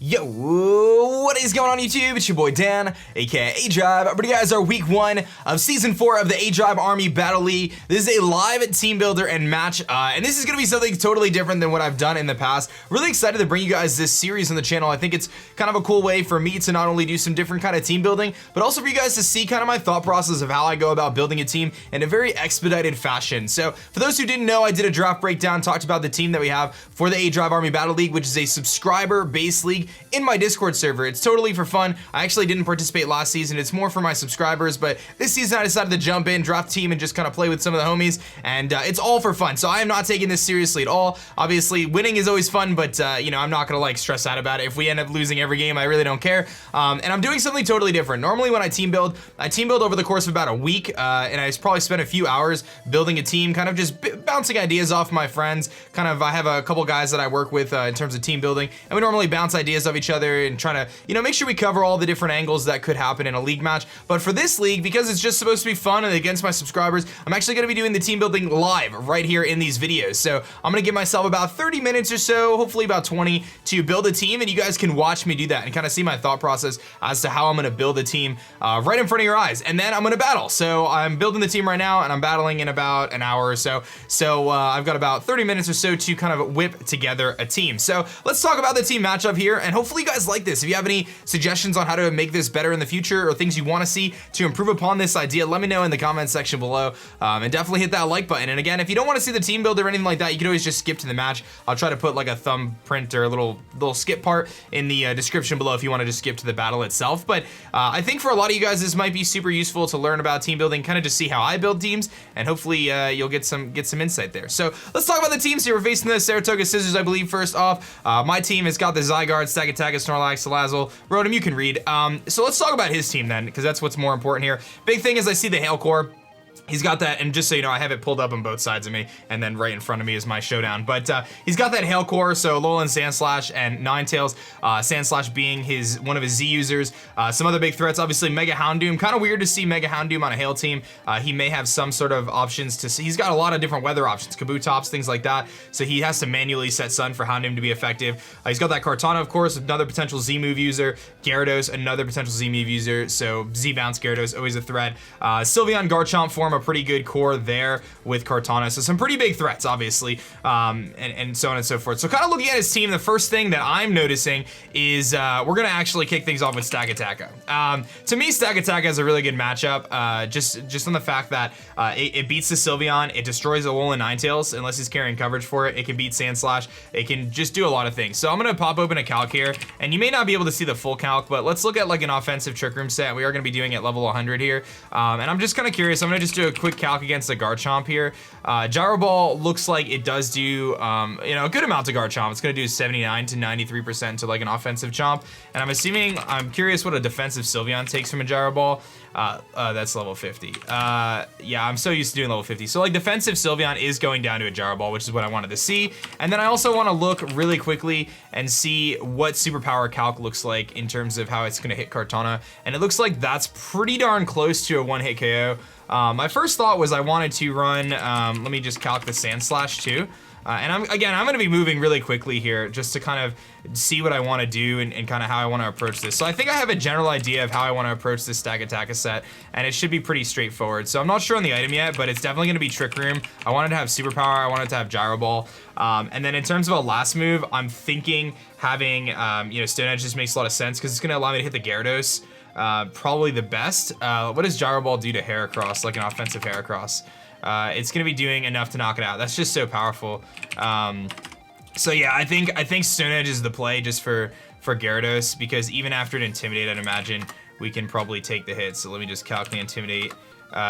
Yo, what is going on YouTube? It's your boy Dan, aka aDrive. But you guys are week 1 of season 4 of the aDrive Army Battle League. This is a live team builder and match, and this is gonna be something totally different than what I've done in the past. Really excited to bring you guys this series on the channel. I think it's kind of a cool way for me to not only do some different kind of team building, but also for you guys to see kind of my thought process of how I go about building a team in a very expedited fashion. So for those who didn't know, I did a draft breakdown, talked about the team that we have for the aDrive Army Battle League, which is a subscriber-based league in my Discord server. It's totally for fun. I actually didn't participate last season. It's more for my subscribers, but this season I decided to jump in, draft team, and just kind of play with some of the homies, and it's all for fun. So I am not taking this seriously at all. Obviously, winning is always fun, but you know, I'm not gonna like stress out about it. If we end up losing every game, I really don't care. And I'm doing something totally different. Normally when I team build over the course of about a week, and I probably spent a few hours building a team, kind of just bouncing ideas off my friends. I have a couple guys that I work with in terms of team building, and we normally bounce ideas off each other and trying to, you know, make sure we cover all the different angles that could happen in a league match. But for this league, because it's just supposed to be fun and against my subscribers, I'm actually gonna be doing the team building live right here in these videos. So I'm gonna give myself about 30 minutes or so, hopefully about 20, to build a team, and you guys can watch me do that and kind of see my thought process as to how I'm gonna build a team right in front of your eyes. And then I'm gonna battle. So I'm building the team right now, and I'm battling in about an hour or so. So I've got about 30 minutes or so to kind of whip together a team. So let's talk about the team matchup here, and hopefully you guys like this. If you have any suggestions on how to make this better in the future or things you want to see to improve upon this idea, let me know in the comment section below, and definitely hit that like button. And again, if you don't want to see the team builder or anything like that, you can always just skip to the match. I'll try to put like a thumbprint or a little skip part in the description below if you want to just skip to the battle itself. But I think for a lot of you guys, this might be super useful to learn about team building, kind of to see how I build teams, and hopefully you'll get some insight there. So let's talk about the teams here. We're facing the Saratoga Scizors, I believe. First off, my team has got the Zygarde, Stakataka, Snorlax, Salazzle. Rotom, you can read. So let's talk about his team then, because that's what's more important here. Big thing is I see the Hail Core. He's got that, and just so you know, I have it pulled up on both sides of me, and then right in front of me is my showdown. But he's got that Hail Core, so Alolan, Sandslash, and Ninetales. Sandslash being one of his Z users. Some other big threats, obviously Mega Houndoom. Kind of weird to see Mega Houndoom on a Hail team. He may have some sort of options to see. He's got a lot of different weather options, Kabutops, things like that. So he has to manually set Sun for Houndoom to be effective. He's got that Kartana, of course, another potential Z move user. Gyarados, another potential Z move user. So Z bounce Gyarados, always a threat. Sylveon, Garchomp form a pretty good core there with Kartana. So some pretty big threats, obviously, and so on and so forth. So kind of looking at his team, the first thing that I'm noticing is we're gonna actually kick things off with Stakataka. To me, Stakataka is a really good matchup, just on the fact that it beats the Sylveon, it destroys Alolan Ninetales, unless he's carrying coverage for it. It can beat Sandslash, it can just do a lot of things. So I'm gonna pop open a calc here, and you may not be able to see the full calc, but let's look at like an offensive Trick Room set. We are gonna be doing it level 100 here, and I'm just kind of curious. I'm gonna just do a quick calc against the Garchomp here. Gyro Ball looks like it does do you know, a good amount to Garchomp. It's gonna do 79 to 93% to like an offensive Chomp, and I'm curious what a defensive Sylveon takes from a Gyro Ball. That's level 50. Yeah, I'm so used to doing level 50. So like defensive Sylveon is going down to a Gyro Ball, which is what I wanted to see. And then I also want to look really quickly and see what superpower calc looks like in terms of how it's gonna hit Kartana. And it looks like that's pretty darn close to a one-hit KO. My first thought was I wanted to run, let me just calc the Sandslash too. And I'm gonna be moving really quickly here just to kind of see what I want to do and kind of how I want to approach this. So I think I have a general idea of how I want to approach this Stakataka set, and it should be pretty straightforward. So I'm not sure on the item yet, but it's definitely gonna be Trick Room. I wanted to have Superpower, I wanted to have Gyro Ball. And then in terms of a last move, I'm thinking having, you know, Stone Edge just makes a lot of sense because it's gonna allow me to hit the Gyarados. Probably the best. What does Gyro Ball do to Heracross, like an offensive Heracross? It's gonna be doing enough to knock it out. That's just so powerful. So yeah, I think Stone Edge is the play just for Gyarados, because even after an Intimidate, I'd imagine we can probably take the hit. So let me just calculate Intimidate.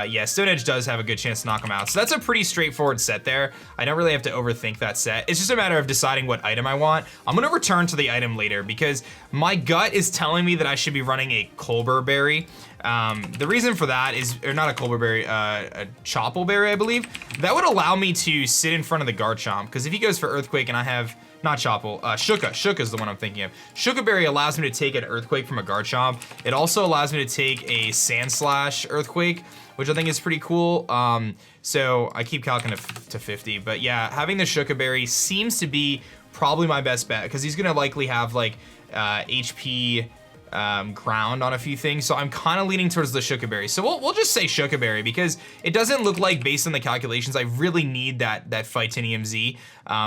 Yeah, Stone Edge does have a good chance to knock him out. So that's a pretty straightforward set there. I don't really have to overthink that set. It's just a matter of deciding what item I want. I'm gonna return to the item later because my gut is telling me that I should be running a Colbur Berry. The reason for that is, or not a Colbur Berry, a Chople Berry, I believe. That would allow me to sit in front of the Garchomp, because if he goes for Earthquake and I have, not Chople, Shuka is the one I'm thinking of. Shuka Berry allows me to take an Earthquake from a Garchomp. It also allows me to take a Sandslash Earthquake, which I think is pretty cool. So I keep calculating to 50, but yeah, having the Shuka Berry seems to be probably my best bet, because he's gonna likely have like HP ground on a few things, so I'm kind of leaning towards the Shuka Berry. So we'll just say Shuka Berry because it doesn't look like, based on the calculations, I really need that Fightinium Z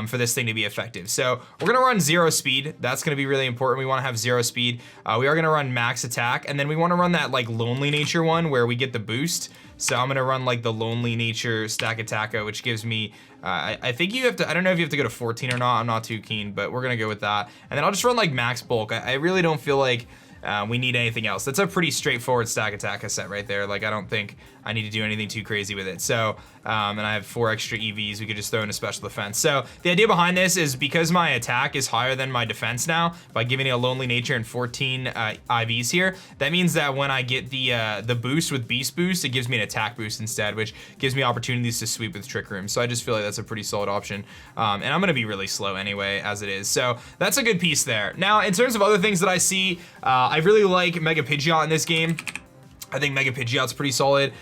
for this thing to be effective. So we're gonna run 0 speed. That's gonna be really important. We want to have 0 speed. We are gonna run max attack, and then we want to run that like Lonely Nature one where we get the boost. So I'm gonna run like the Lonely Nature Stakataka, which gives me, I think you have to, I don't know if you have to go to 14 or not, I'm not too keen, but we're gonna go with that. And then I'll just run like max bulk. I really don't feel like we need anything else. That's a pretty straightforward Stakataka set right there. Like, I don't think I need to do anything too crazy with it. So, and I have 4 extra EVs we could just throw in a special defense. So the idea behind this is because my attack is higher than my defense now, by giving it a Lonely Nature and 14 IVs here, that means that when I get the boost with Beast Boost, it gives me an attack boost instead, which gives me opportunities to sweep with Trick Room. So I just feel like that's a pretty solid option. And I'm gonna be really slow anyway, as it is. So that's a good piece there. Now, in terms of other things that I see, I really like Mega Pidgeot in this game. I think Mega Pidgeot's pretty solid,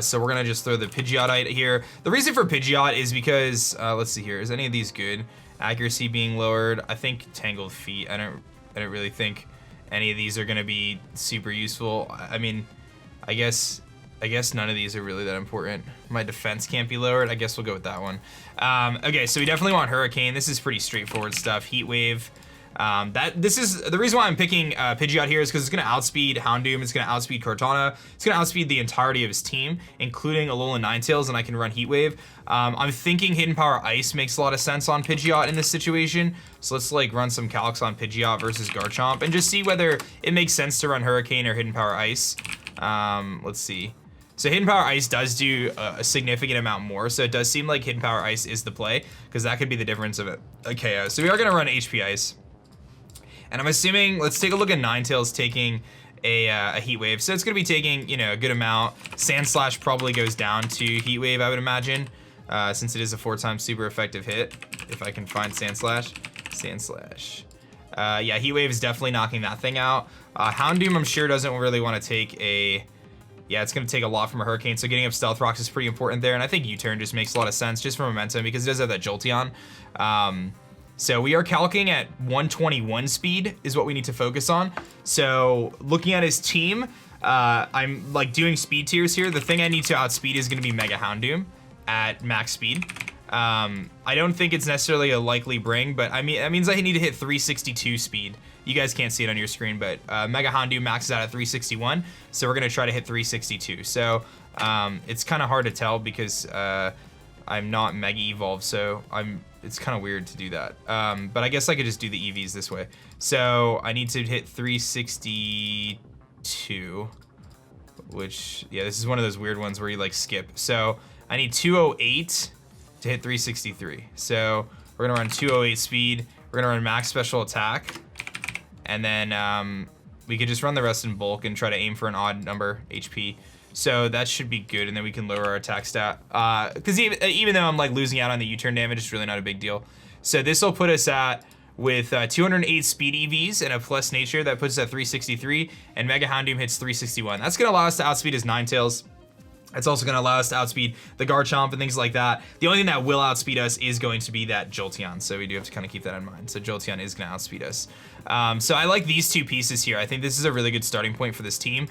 so we're gonna just throw the Pidgeotite here. The reason for Pidgeot is because, let's see here, is any of these good? Accuracy being lowered, I think Tangled Feet, I don't really think any of these are gonna be super useful. I mean, I guess none of these are really that important. My defense can't be lowered, I guess we'll go with that one. Okay, so we definitely want Hurricane. This is pretty straightforward stuff. Heat Wave. This is the reason why I'm picking Pidgeot here is because it's going to outspeed Houndoom, it's going to outspeed Cortana, it's going to outspeed the entirety of his team, including Alola Ninetales, and I can run Heat Wave. I'm thinking Hidden Power Ice makes a lot of sense on Pidgeot in this situation, so let's like run some calcs on Pidgeot versus Garchomp and just see whether it makes sense to run Hurricane or Hidden Power Ice. Let's see. So Hidden Power Ice does do a significant amount more, so it does seem like Hidden Power Ice is the play, because that could be the difference of a KO. So we are going to run HP Ice. And I'm assuming, let's take a look at Ninetales taking a Heat Wave. So it's gonna be taking, you know, a good amount. Sand Slash probably goes down to Heat Wave, I would imagine, since it is a 4x super effective hit. If I can find Sand Slash. Sand Slash. Yeah, Heat Wave is definitely knocking that thing out. Houndoom, I'm sure, doesn't really want to take a... Yeah, it's gonna take a lot from a Hurricane, so getting up Stealth Rocks is pretty important there, and I think U-Turn just makes a lot of sense, just for momentum, because it does have that Jolteon. So we are calcing at 121 speed is what we need to focus on. So looking at his team, I'm like doing speed tiers here. The thing I need to outspeed is gonna be Mega Houndoom at max speed. I don't think it's necessarily a likely bring, but I mean, that means I need to hit 362 speed. You guys can't see it on your screen, but Mega Houndoom maxes out at 361, so we're gonna try to hit 362. So it's kind of hard to tell because I'm not Mega Evolved, so it's kind of weird to do that. But I guess I could just do the EVs this way. So I need to hit 362, which, yeah, this is one of those weird ones where you like skip. So I need 208 to hit 363. So we're gonna run 208 speed. We're gonna run max special attack. And then we could just run the rest in bulk and try to aim for an odd number HP. So that should be good, and then we can lower our attack stat. Because even though I'm like losing out on the U-turn damage, it's really not a big deal. So this will put us at, with 208 speed EVs and a plus nature, that puts us at 363, and Mega Houndoom hits 361. That's gonna allow us to outspeed his Ninetales. It's also gonna allow us to outspeed the Garchomp and things like that. The only thing that will outspeed us is going to be that Jolteon, so we do have to kind of keep that in mind. So Jolteon is gonna outspeed us. So I like these two pieces here. I think this is a really good starting point for this team.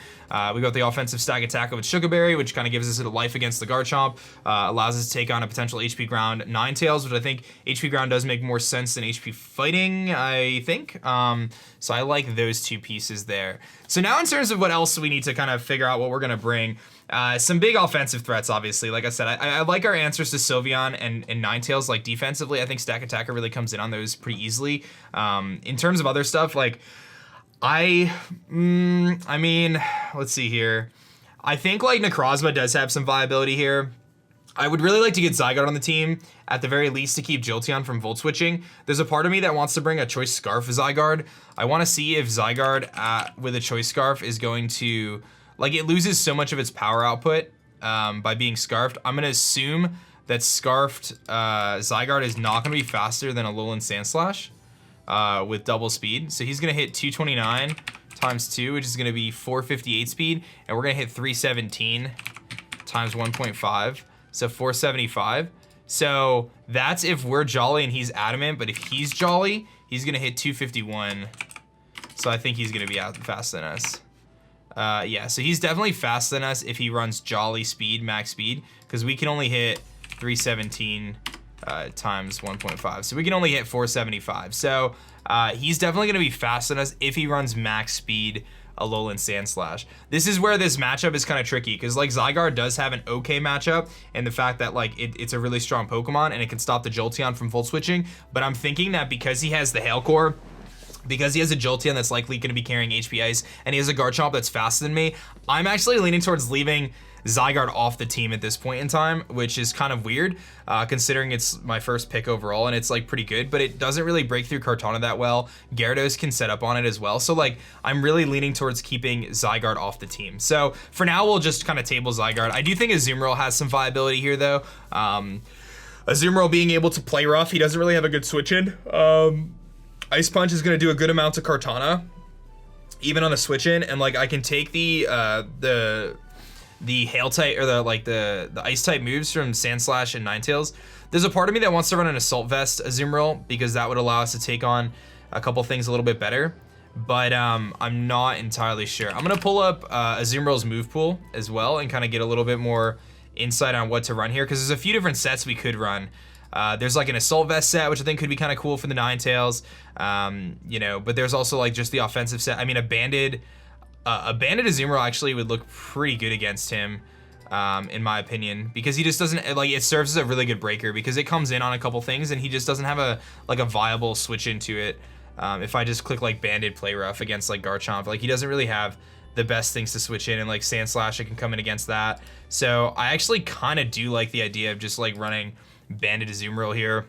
We got the offensive Stakataka with Shuka Berry, which kind of gives us a life against the Garchomp, allows us to take on a potential HP Ground Ninetales, which I think HP Ground does make more sense than HP Fighting, I think. So I like those two pieces there. So now in terms of what else we need to kind of figure out what we're gonna bring, some big offensive threats, obviously. Like I said, I like our answers to Sylveon and Ninetales. Like defensively, I think Stakataka really comes in on those pretty easily. In terms of other stuff, like I mean, let's see here. I think like Necrozma does have some viability here. I would really like to get Zygarde on the team, at the very least to keep Jolteon from Volt Switching. There's a part of me that wants to bring a Choice Scarf Zygarde. I want to see if Zygarde with a Choice Scarf is going to... Like, it loses so much of its power output by being Scarfed. I'm going to assume that Scarfed Zygarde is not going to be faster than Alolan Sandslash with double speed. So he's going to hit 229 times 2, which is going to be 458 speed. And we're going to hit 317 times 1.5, so 475. So that's if we're Jolly and he's Adamant. But if he's Jolly, he's going to hit 251 So I think he's gonna be out faster than us. Yeah, so he's definitely faster than us if he runs Jolly speed, max speed, because we can only hit 317 times 1.5. So we can only hit 475. So he's definitely gonna be faster than us if he runs max speed, Alolan Sandslash. This is where this matchup is kind of tricky, because like Zygarde does have an okay matchup, and the fact that like it's a really strong Pokemon and it can stop the Jolteon from full switching, but I'm thinking that because he has the Hail Core, because he has a Jolteon that's likely going to be carrying HP Ice, and he has a Garchomp that's faster than me, I'm actually leaning towards leaving Zygarde off the team at this point in time, which is kind of weird, considering it's my first pick overall and it's like pretty good, but it doesn't really break through Kartana that well. Gyarados can set up on it as well, so like I'm really leaning towards keeping Zygarde off the team. So for now, we'll just kind of table Zygarde. I do think Azumarill has some viability here though. Azumarill being able to play rough, he doesn't really have a good switch in. Ice Punch is going to do a good amount to Kartana, even on the switch in, and like I can take the Hail type or the Ice type moves from Sandslash and Ninetales. There's a part of me that wants to run an Assault Vest Azumarill because that would allow us to take on a couple things a little bit better, but I'm not entirely sure. I'm gonna pull up Azumarill's move pool as well and kind of get a little bit more insight on what to run here, because there's a few different sets we could run. There's like an Assault Vest set, which I think could be kind of cool for the Ninetales, you know, but there's also like just the offensive set. I mean, a banded Azumarill actually would look pretty good against him, in my opinion, because he just doesn't, like, it serves as a really good breaker because it comes in on a couple things and he just doesn't have a viable switch into it. If I just click like banded play rough against like Garchomp, like he doesn't really have the best things to switch in, and like Sandslash, I can come in against that. So I actually kind of do like the idea of just like running banded Azumarill here.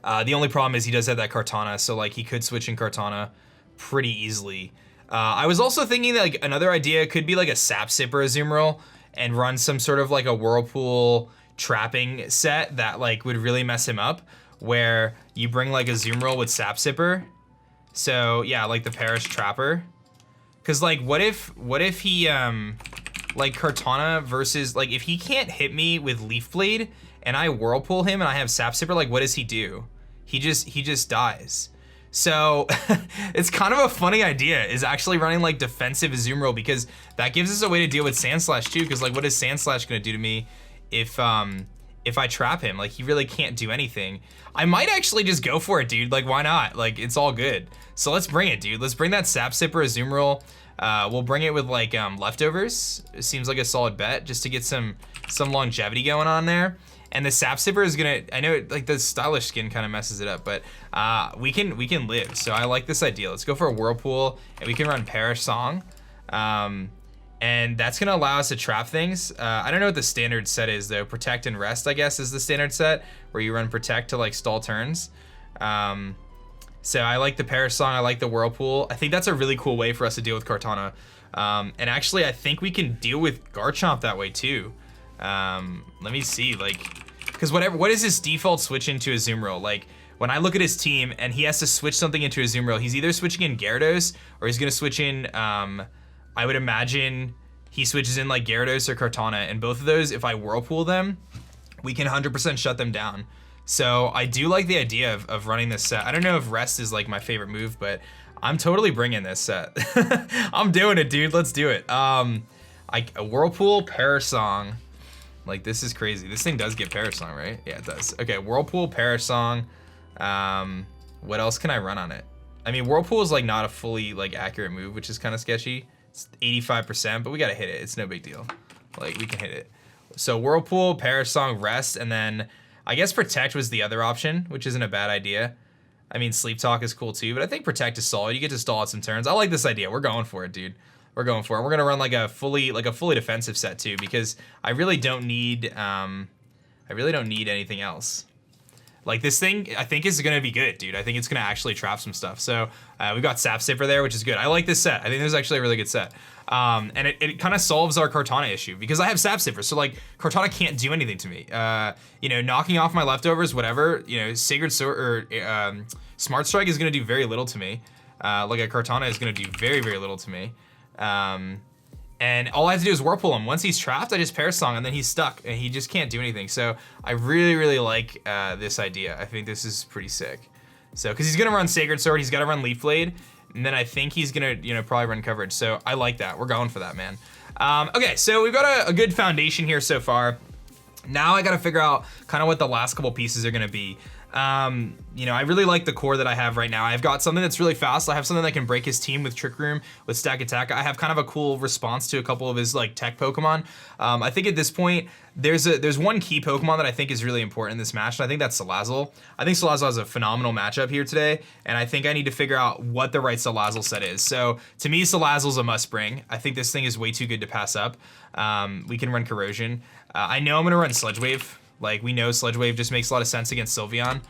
The only problem is he does have that Kartana, so like he could switch in Kartana pretty easily. I was also thinking that like another idea could be like a Sap Sipper Azumarill and run some sort of like a Whirlpool trapping set that like would really mess him up, where you bring like a Azumarill with Sap Sipper. So yeah, like the Perish Trapper. Cause like what if he like Kartana versus, like if he can't hit me with Leaf Blade and I Whirlpool him and I have Sap Sipper, like what does he do? He just dies. So it's kind of a funny idea, is actually running like defensive Azumarill, because that gives us a way to deal with Sandslash too, because like what is Sandslash gonna do to me if I trap him? Like he really can't do anything. I might actually just go for it, dude. Like why not? Like it's all good. So let's bring it, dude. Let's bring that Sap Sipper Azumarill. We'll bring it with like leftovers. It seems like a solid bet just to get some longevity going on there. And the Sap Sipper is gonna, I know like the stylish skin kind of messes it up, but we can live. So I like this idea. Let's go for a Whirlpool and we can run Perish Song. And that's gonna allow us to trap things. I don't know what the standard set is though. Protect and Rest, I guess, is the standard set, where you run Protect to like stall turns. So I like the Perish Song, I like the Whirlpool. I think that's a really cool way for us to deal with Kartana. And actually I think we can deal with Garchomp that way too. Let me see, like, because what is his default switch into Azumarill? Like, when I look at his team and he has to switch something into Azumarill, he's either switching in Gyarados or he's gonna switch in, I would imagine he switches in like Gyarados or Kartana, and both of those, if I Whirlpool them, we can 100% shut them down. So I do like the idea of running this set. I don't know if Rest is like my favorite move, but I'm totally bringing this set. I'm doing it, dude, let's do it. A Whirlpool, Perish Song. Like, this is crazy. This thing does get Perish Song, right? Yeah, it does. Okay, Whirlpool, Perish Song. What else can I run on it? I mean, Whirlpool is like not a fully like accurate move, which is kind of sketchy. It's 85%, but we gotta hit it. It's no big deal. Like, we can hit it. So Whirlpool, Perish Song, Rest, and then I guess Protect was the other option, which isn't a bad idea. I mean, Sleep Talk is cool too, but I think Protect is solid. You get to stall out some turns. I like this idea. We're going for it, dude. We're going for it. We're gonna run like a fully defensive set too, because I really don't need anything else. Like, this thing, I think, is gonna be good, dude. I think it's gonna actually trap some stuff. So we've got Sap Sipper there, which is good. I like this set. I think this is actually a really good set. And it kind of solves our Kartana issue, because I have Sap Sipper, so like Kartana can't do anything to me. You know, knocking off my leftovers, whatever. You know, Sacred Sword or Smart Strike is gonna do very little to me. Like a Kartana is gonna do very, very little to me. And all I have to do is Whirlpool him. Once he's trapped, I just Perish Song, and then he's stuck, and he just can't do anything. So I really, really like this idea. I think this is pretty sick. So, because he's gonna run Sacred Sword, he's gotta run Leaf Blade, and then I think he's gonna, you know, probably run coverage. So I like that. We're going for that, man. Okay, so we've got a good foundation here so far. Now I gotta figure out kind of what the last couple pieces are gonna be. You know, I really like the core that I have right now. I've got something that's really fast. I have something that can break his team with Trick Room, with Stakataka. I have kind of a cool response to a couple of his like tech Pokemon. I think at this point, there's one key Pokemon that I think is really important in this match, and I think that's Salazzle. I think Salazzle has a phenomenal matchup here today, and I think I need to figure out what the right Salazzle set is. So to me, Salazzle's a must bring. I think this thing is way too good to pass up. We can run Corrosion. I know I'm gonna run Sludge Wave. Like, we know Sludge Wave just makes a lot of sense against Sylveon.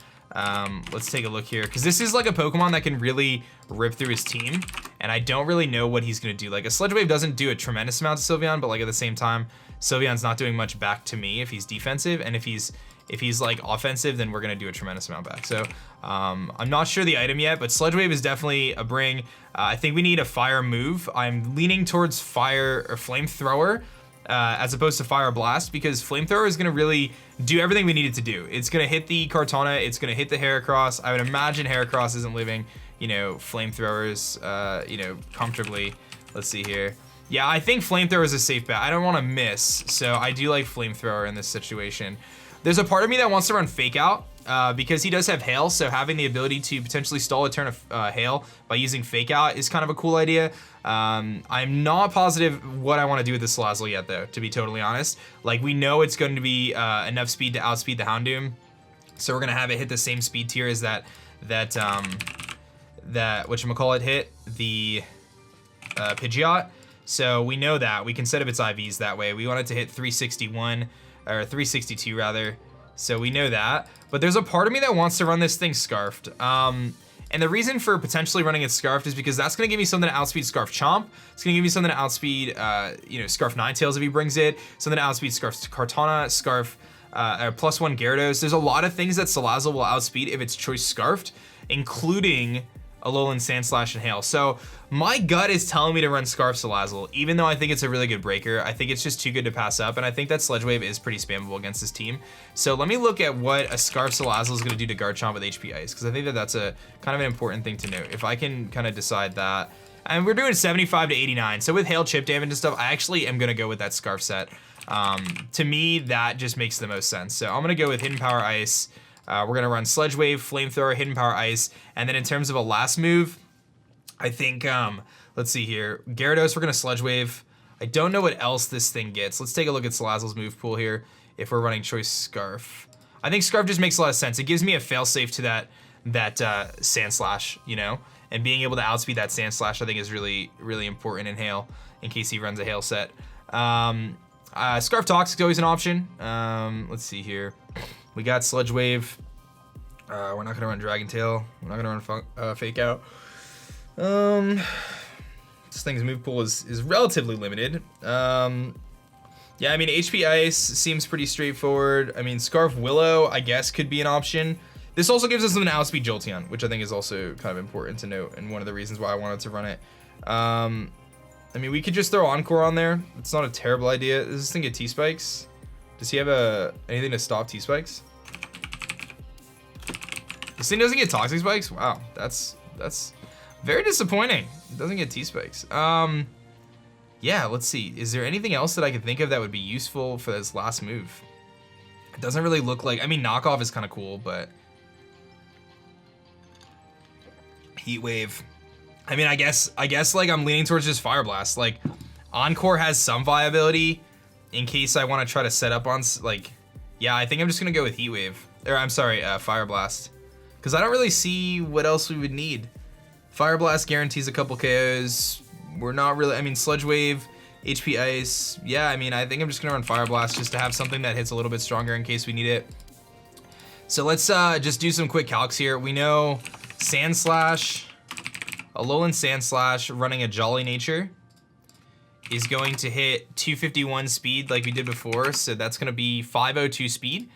Let's take a look here, because this is like a Pokemon that can really rip through his team, and I don't really know what he's gonna do. Like, a Sludge Wave doesn't do a tremendous amount to Sylveon, but like at the same time, Sylveon's not doing much back to me if he's defensive, and if he's like offensive, then we're gonna do a tremendous amount back. So I'm not sure the item yet, but Sludge Wave is definitely a bring. I think we need a fire move. I'm leaning towards fire or Flamethrower, as opposed to Fire Blast, because Flamethrower is gonna really do everything we need it to do. It's gonna hit the Kartana, it's gonna hit the Heracross. I would imagine Heracross isn't living, you know, Flamethrowers, you know, comfortably. Let's see here. Yeah, I think Flamethrower is a safe bet. I don't wanna miss, so I do like Flamethrower in this situation. There's a part of me that wants to run Fake Out, because he does have Hail, so having the ability to potentially stall a turn of Hail by using Fake Out is kind of a cool idea. I'm not positive what I want to do with the Salazzle yet, though, to be totally honest. Like, we know it's going to be enough speed to outspeed the Houndoom, so we're going to have it hit the same speed tier as that whatchamacallit hit, the Pidgeot. So we know that. We can set up its IVs that way. We want it to hit 361, or 362 rather. So we know that. But there's a part of me that wants to run this thing Scarfed. And the reason for potentially running it Scarfed is because that's gonna give me something to outspeed Scarf Chomp. It's gonna give me something to outspeed, you know, Scarf Ninetales if he brings it. Something to outspeed Scarf Kartana, Scarf, +1 Gyarados. There's a lot of things that Salazzle will outspeed if it's choice Scarfed, including Alolan, Sandslash, and Hail. So my gut is telling me to run Scarf Salazzle, even though I think it's a really good breaker. I think it's just too good to pass up, and I think that Sludge Wave is pretty spammable against this team. So let me look at what a Scarf Salazzle is going to do to Garchomp with HP Ice, because I think that that's a kind of an important thing to note. If I can kind of decide that, and we're doing 75 to 89, so with Hail, Chip Damage and stuff, I actually am going to go with that Scarf set. To me, that just makes the most sense. So I'm going to go with Hidden Power Ice. We're gonna run Sludge Wave, Flamethrower, Hidden Power Ice, and then in terms of a last move, I think, let's see here. Gyarados, we're gonna Sludge Wave. I don't know what else this thing gets. Let's take a look at Salazzle's move pool here if we're running Choice Scarf. I think Scarf just makes a lot of sense. It gives me a failsafe to that Sandslash, you know? And being able to outspeed that Sandslash I think is really, really important in Hail, in case he runs a Hail set. Scarf Toxic is always an option. Let's see here. We got Sludge Wave. We're not gonna run Dragon Tail. We're not gonna run Fake Out. This thing's move pool is relatively limited. Yeah, I mean, HP Ice seems pretty straightforward. I mean, Scarf Willow, I guess, could be an option. This also gives us an outspeed Jolteon, which I think is also kind of important to note, and one of the reasons why I wanted to run it. I mean, we could just throw Encore on there. It's not a terrible idea. Does this thing get T-Spikes? Does he have anything to stop T-Spikes? This thing doesn't get Toxic Spikes? Wow, that's very disappointing. It doesn't get T-Spikes. Yeah, let's see. Is there anything else that I could think of that would be useful for this last move? It doesn't really look like, I mean, Knockoff is kind of cool, but Heat Wave. I mean, I guess like I'm leaning towards just Fire Blast. Like, Encore has some viability in case I want to try to set up on, like, yeah, I think I'm just gonna go with Heat Wave. Or I'm sorry, Fire Blast. Because I don't really see what else we would need. Fire Blast guarantees a couple KOs. We're not really, I mean, Sludge Wave, HP Ice. Yeah, I mean, I think I'm just gonna run Fire Blast just to have something that hits a little bit stronger in case we need it. So let's just do some quick calcs here. We know Sandslash, Alolan Sandslash running a Jolly Nature is going to hit 251 speed like we did before. So that's gonna be 502 speed.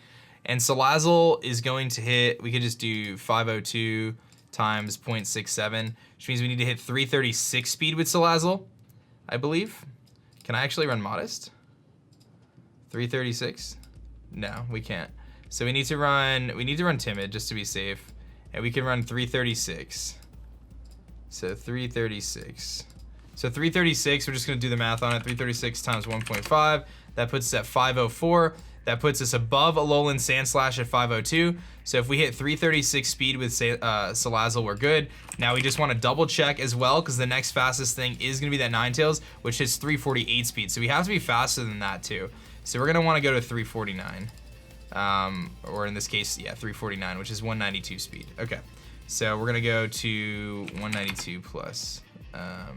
And Salazzle is going to hit, we could just do 502 times 0.67, which means we need to hit 336 speed with Salazzle, I believe. Can I actually run Modest? 336? No, we can't. So we need to run Timid just to be safe. And we can run 336. So 336. So 336, we're just gonna do the math on it. 336 times 1.5, that puts us at 504. That puts us above Alolan Sandslash at 502. So if we hit 336 speed with Salazzle, we're good. Now we just want to double check as well, because the next fastest thing is going to be that Ninetales, which hits 348 speed. So we have to be faster than that too. So we're going to want to go to 349. Or in this case, yeah, 349, which is 192 speed. Okay, so we're going to go to 192 plus.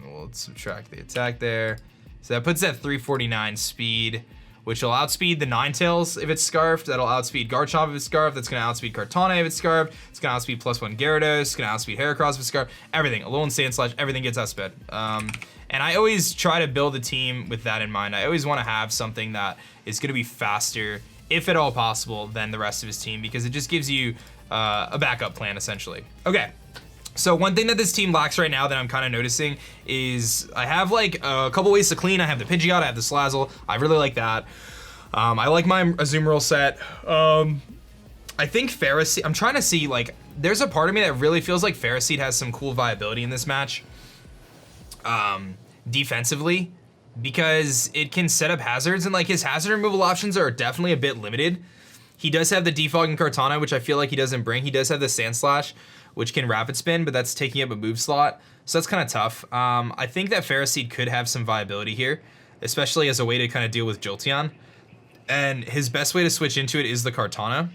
We'll subtract the attack there. So that puts at 349 speed, which will outspeed the Ninetales if it's Scarfed. That'll outspeed Garchomp if it's Scarfed. That's gonna outspeed Kartana if it's Scarfed. It's gonna outspeed +1 Gyarados. It's gonna outspeed Heracross if it's Scarfed. Everything, Alolan Sandslash, everything gets outsped. And I always try to build a team with that in mind. I always wanna have something that is gonna be faster, if at all possible, than the rest of his team, because it just gives you a backup plan, essentially. Okay. So one thing that this team lacks right now that I'm kind of noticing is I have like a couple ways to clean. I have the Pidgeot, I have the Salazzle. I really like that. I like my Azumarill set. I think Ferroseed, I'm trying to see, like, there's a part of me that really feels like Ferroseed has some cool viability in this match. Defensively, because it can set up hazards, and like his hazard removal options are definitely a bit limited. He does have the Defog and Kartana, which I feel like he doesn't bring. He does have the Sandslash, which can rapid spin, but that's taking up a move slot. So that's kind of tough. I think that Ferroseed could have some viability here, especially as a way to kind of deal with Jolteon. And his best way to switch into it is the Kartana.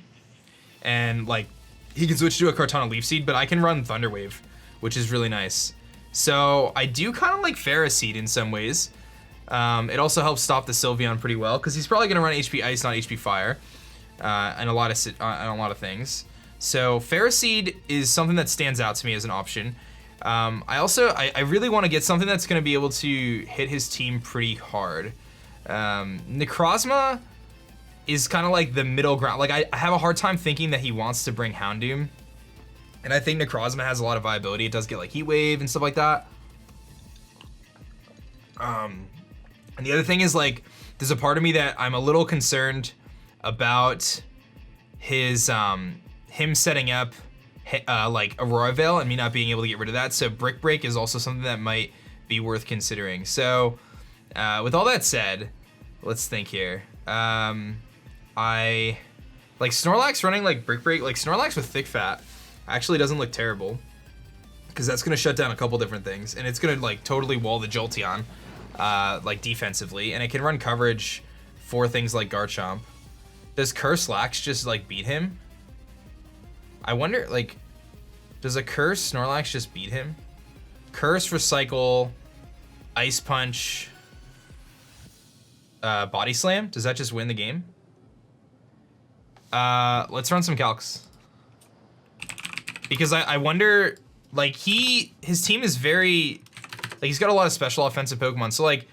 And like, he can switch to a Kartana Leaf Seed, but I can run Thunder Wave, which is really nice. So I do kind of like Ferroseed in some ways. It also helps stop the Sylveon pretty well, because he's probably gonna run HP Ice, not HP Fire, and a lot of things. So Ferroseed is something that stands out to me as an option. I really want to get something that's going to be able to hit his team pretty hard. Necrozma is kind of like the middle ground. Like I have a hard time thinking that he wants to bring Houndoom, and I think Necrozma has a lot of viability. It does get like Heat Wave and stuff like that. And the other thing is, like, there's a part of me that I'm a little concerned about his him setting up like Aurora Veil and me not being able to get rid of that. So Brick Break is also something that might be worth considering. So with all that said, let's think here. I like Snorlax running like Brick Break, like Snorlax with Thick Fat actually doesn't look terrible, because that's gonna shut down a couple different things, and it's gonna like totally wall the Jolteon like defensively, and it can run coverage for things like Garchomp. Does Curse-Lax just like beat him? I wonder, like, does a Curse Snorlax just beat him? Curse, Recycle, Ice Punch, Body Slam? Does that just win the game? Let's run some calcs. Because I wonder, like, his team is very, like, he's got a lot of special offensive Pokemon. So, like,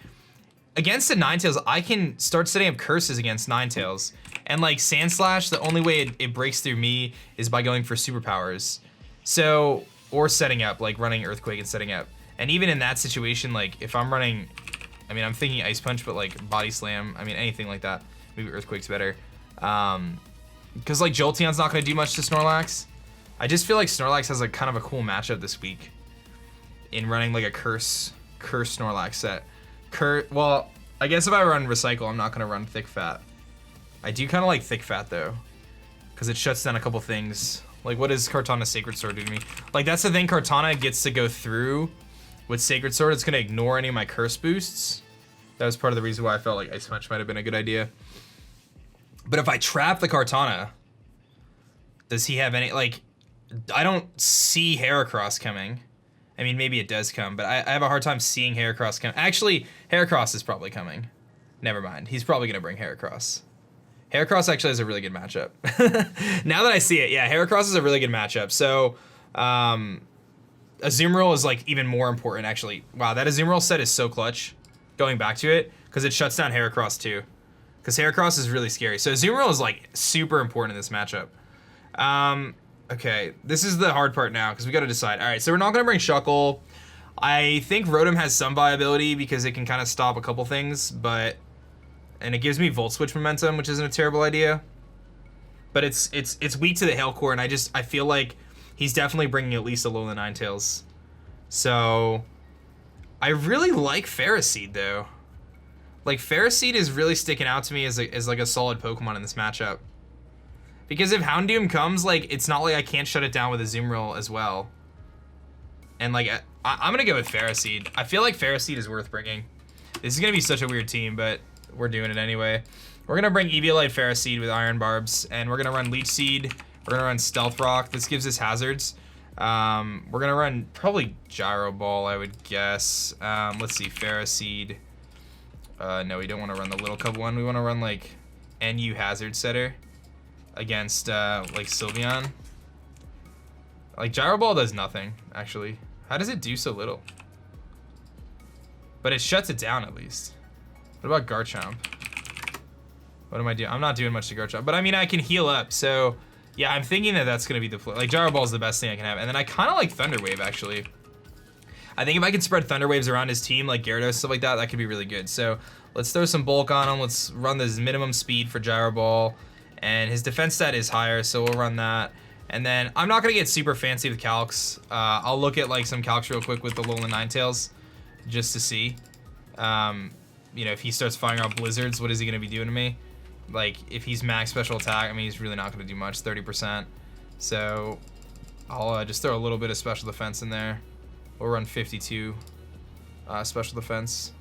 against the Ninetales, I can start setting up curses against Ninetales. And like Sandslash, the only way it breaks through me is by going for superpowers. So, or setting up, like running Earthquake and setting up. And even in that situation, like if I'm running, I mean, I'm thinking Ice Punch, but like Body Slam, I mean, anything like that. Maybe Earthquake's better. Because like Jolteon's not gonna do much to Snorlax. I just feel like Snorlax has like kind of a cool matchup this week in running like a Curse Snorlax set. Well, I guess if I run Recycle, I'm not gonna run Thick Fat. I do kind of like Thick Fat though, because it shuts down a couple things. Like, what does Kartana's Sacred Sword do to me? Like, that's the thing Kartana gets to go through with Sacred Sword. It's gonna ignore any of my curse boosts. That was part of the reason why I felt like Ice Punch might have been a good idea. But if I trap the Kartana, does he have any, like, I don't see Heracross coming. I mean, maybe it does come, but I have a hard time seeing Heracross come. Actually, Heracross is probably coming. Never mind, he's probably gonna bring Heracross. Heracross actually has a really good matchup. Now that I see it, yeah, Heracross is a really good matchup. So, Azumarill is like even more important, actually. Wow, that Azumarill set is so clutch, going back to it, because it shuts down Heracross too. Because Heracross is really scary. So Azumarill is like super important in this matchup. Okay, this is the hard part now, because we got to decide. All right, so we're not going to bring Shuckle. I think Rotom has some viability because it can kind of stop a couple things, but... And it gives me Volt Switch momentum, which isn't a terrible idea. But it's weak to the Hail Core, and I feel like he's definitely bringing at least a Alola Ninetales. So I really like Ferroseed though. Like Ferroseed is really sticking out to me as like a solid Pokemon in this matchup. Because if Houndoom comes, like it's not like I can't shut it down with Azumarill as well. And like I'm gonna go with Ferroseed. I feel like Ferroseed is worth bringing. This is gonna be such a weird team, but we're doing it anyway. We're gonna bring Eviolite Ferroseed with Iron Barbs, and we're gonna run Leech Seed. We're gonna run Stealth Rock. This gives us hazards. We're gonna run probably Gyro Ball, I would guess. Let's see, Ferroseed. No, we don't want to run the Little Cub one. We want to run like NU Hazard Setter against like Sylveon. Like Gyro Ball does nothing, actually. How does it do so little? But it shuts it down at least. What about Garchomp? What am I doing? I'm not doing much to Garchomp, but I mean I can heal up, so yeah, I'm thinking that that's gonna be the play. Like Gyro Ball is the best thing I can have, and then I kind of like Thunder Wave actually. I think if I can spread Thunder Waves around his team, like Gyarados, stuff like that, that could be really good. So let's throw some bulk on him. Let's run this minimum speed for Gyro Ball, and his defense stat is higher, so we'll run that. And then I'm not gonna get super fancy with Calcs. I'll look at like some Calcs real quick with the Alolan Ninetales, just to see. You know, if he starts firing out Blizzards, what is he gonna be doing to me? Like, if he's max special attack, I mean, he's really not going to do much, 30%. So, I'll just throw a little bit of special defense in there. We'll run 52 special defense.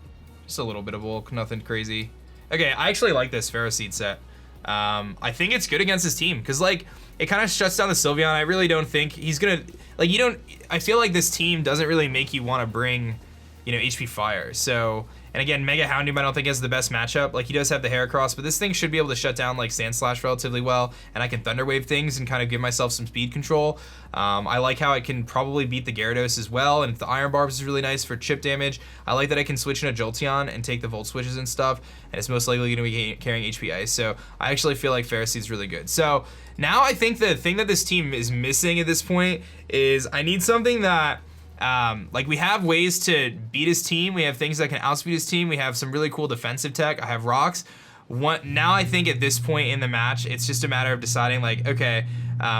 Just a little bit of bulk, nothing crazy. Okay, I actually like this Ferroseed set. I think it's good against his team, because, like, it kind of shuts down the Sylveon. I really don't think he's going to, like, you don't, I feel like this team doesn't really make you want to bring, you know, HP Fire. So, and again, Mega Houndoom I don't think is the best matchup. Like, he does have the Heracross, but this thing should be able to shut down like Sand Slash relatively well, and I can Thunder Wave things and kind of give myself some speed control. I like how I can probably beat the Gyarados as well, and the Iron Barbs is really nice for chip damage. I like that I can switch into Jolteon and take the Volt Switches and stuff, and it's most likely going to be carrying HP Ice, so I actually feel like Ferroseed's really good. So now I think the thing that this team is missing at this point is I need something that like we have ways to beat his team. We have things that can outspeed his team. We have some really cool defensive tech. I have rocks. Now I think at this point in the match, it's just a matter of deciding like, okay,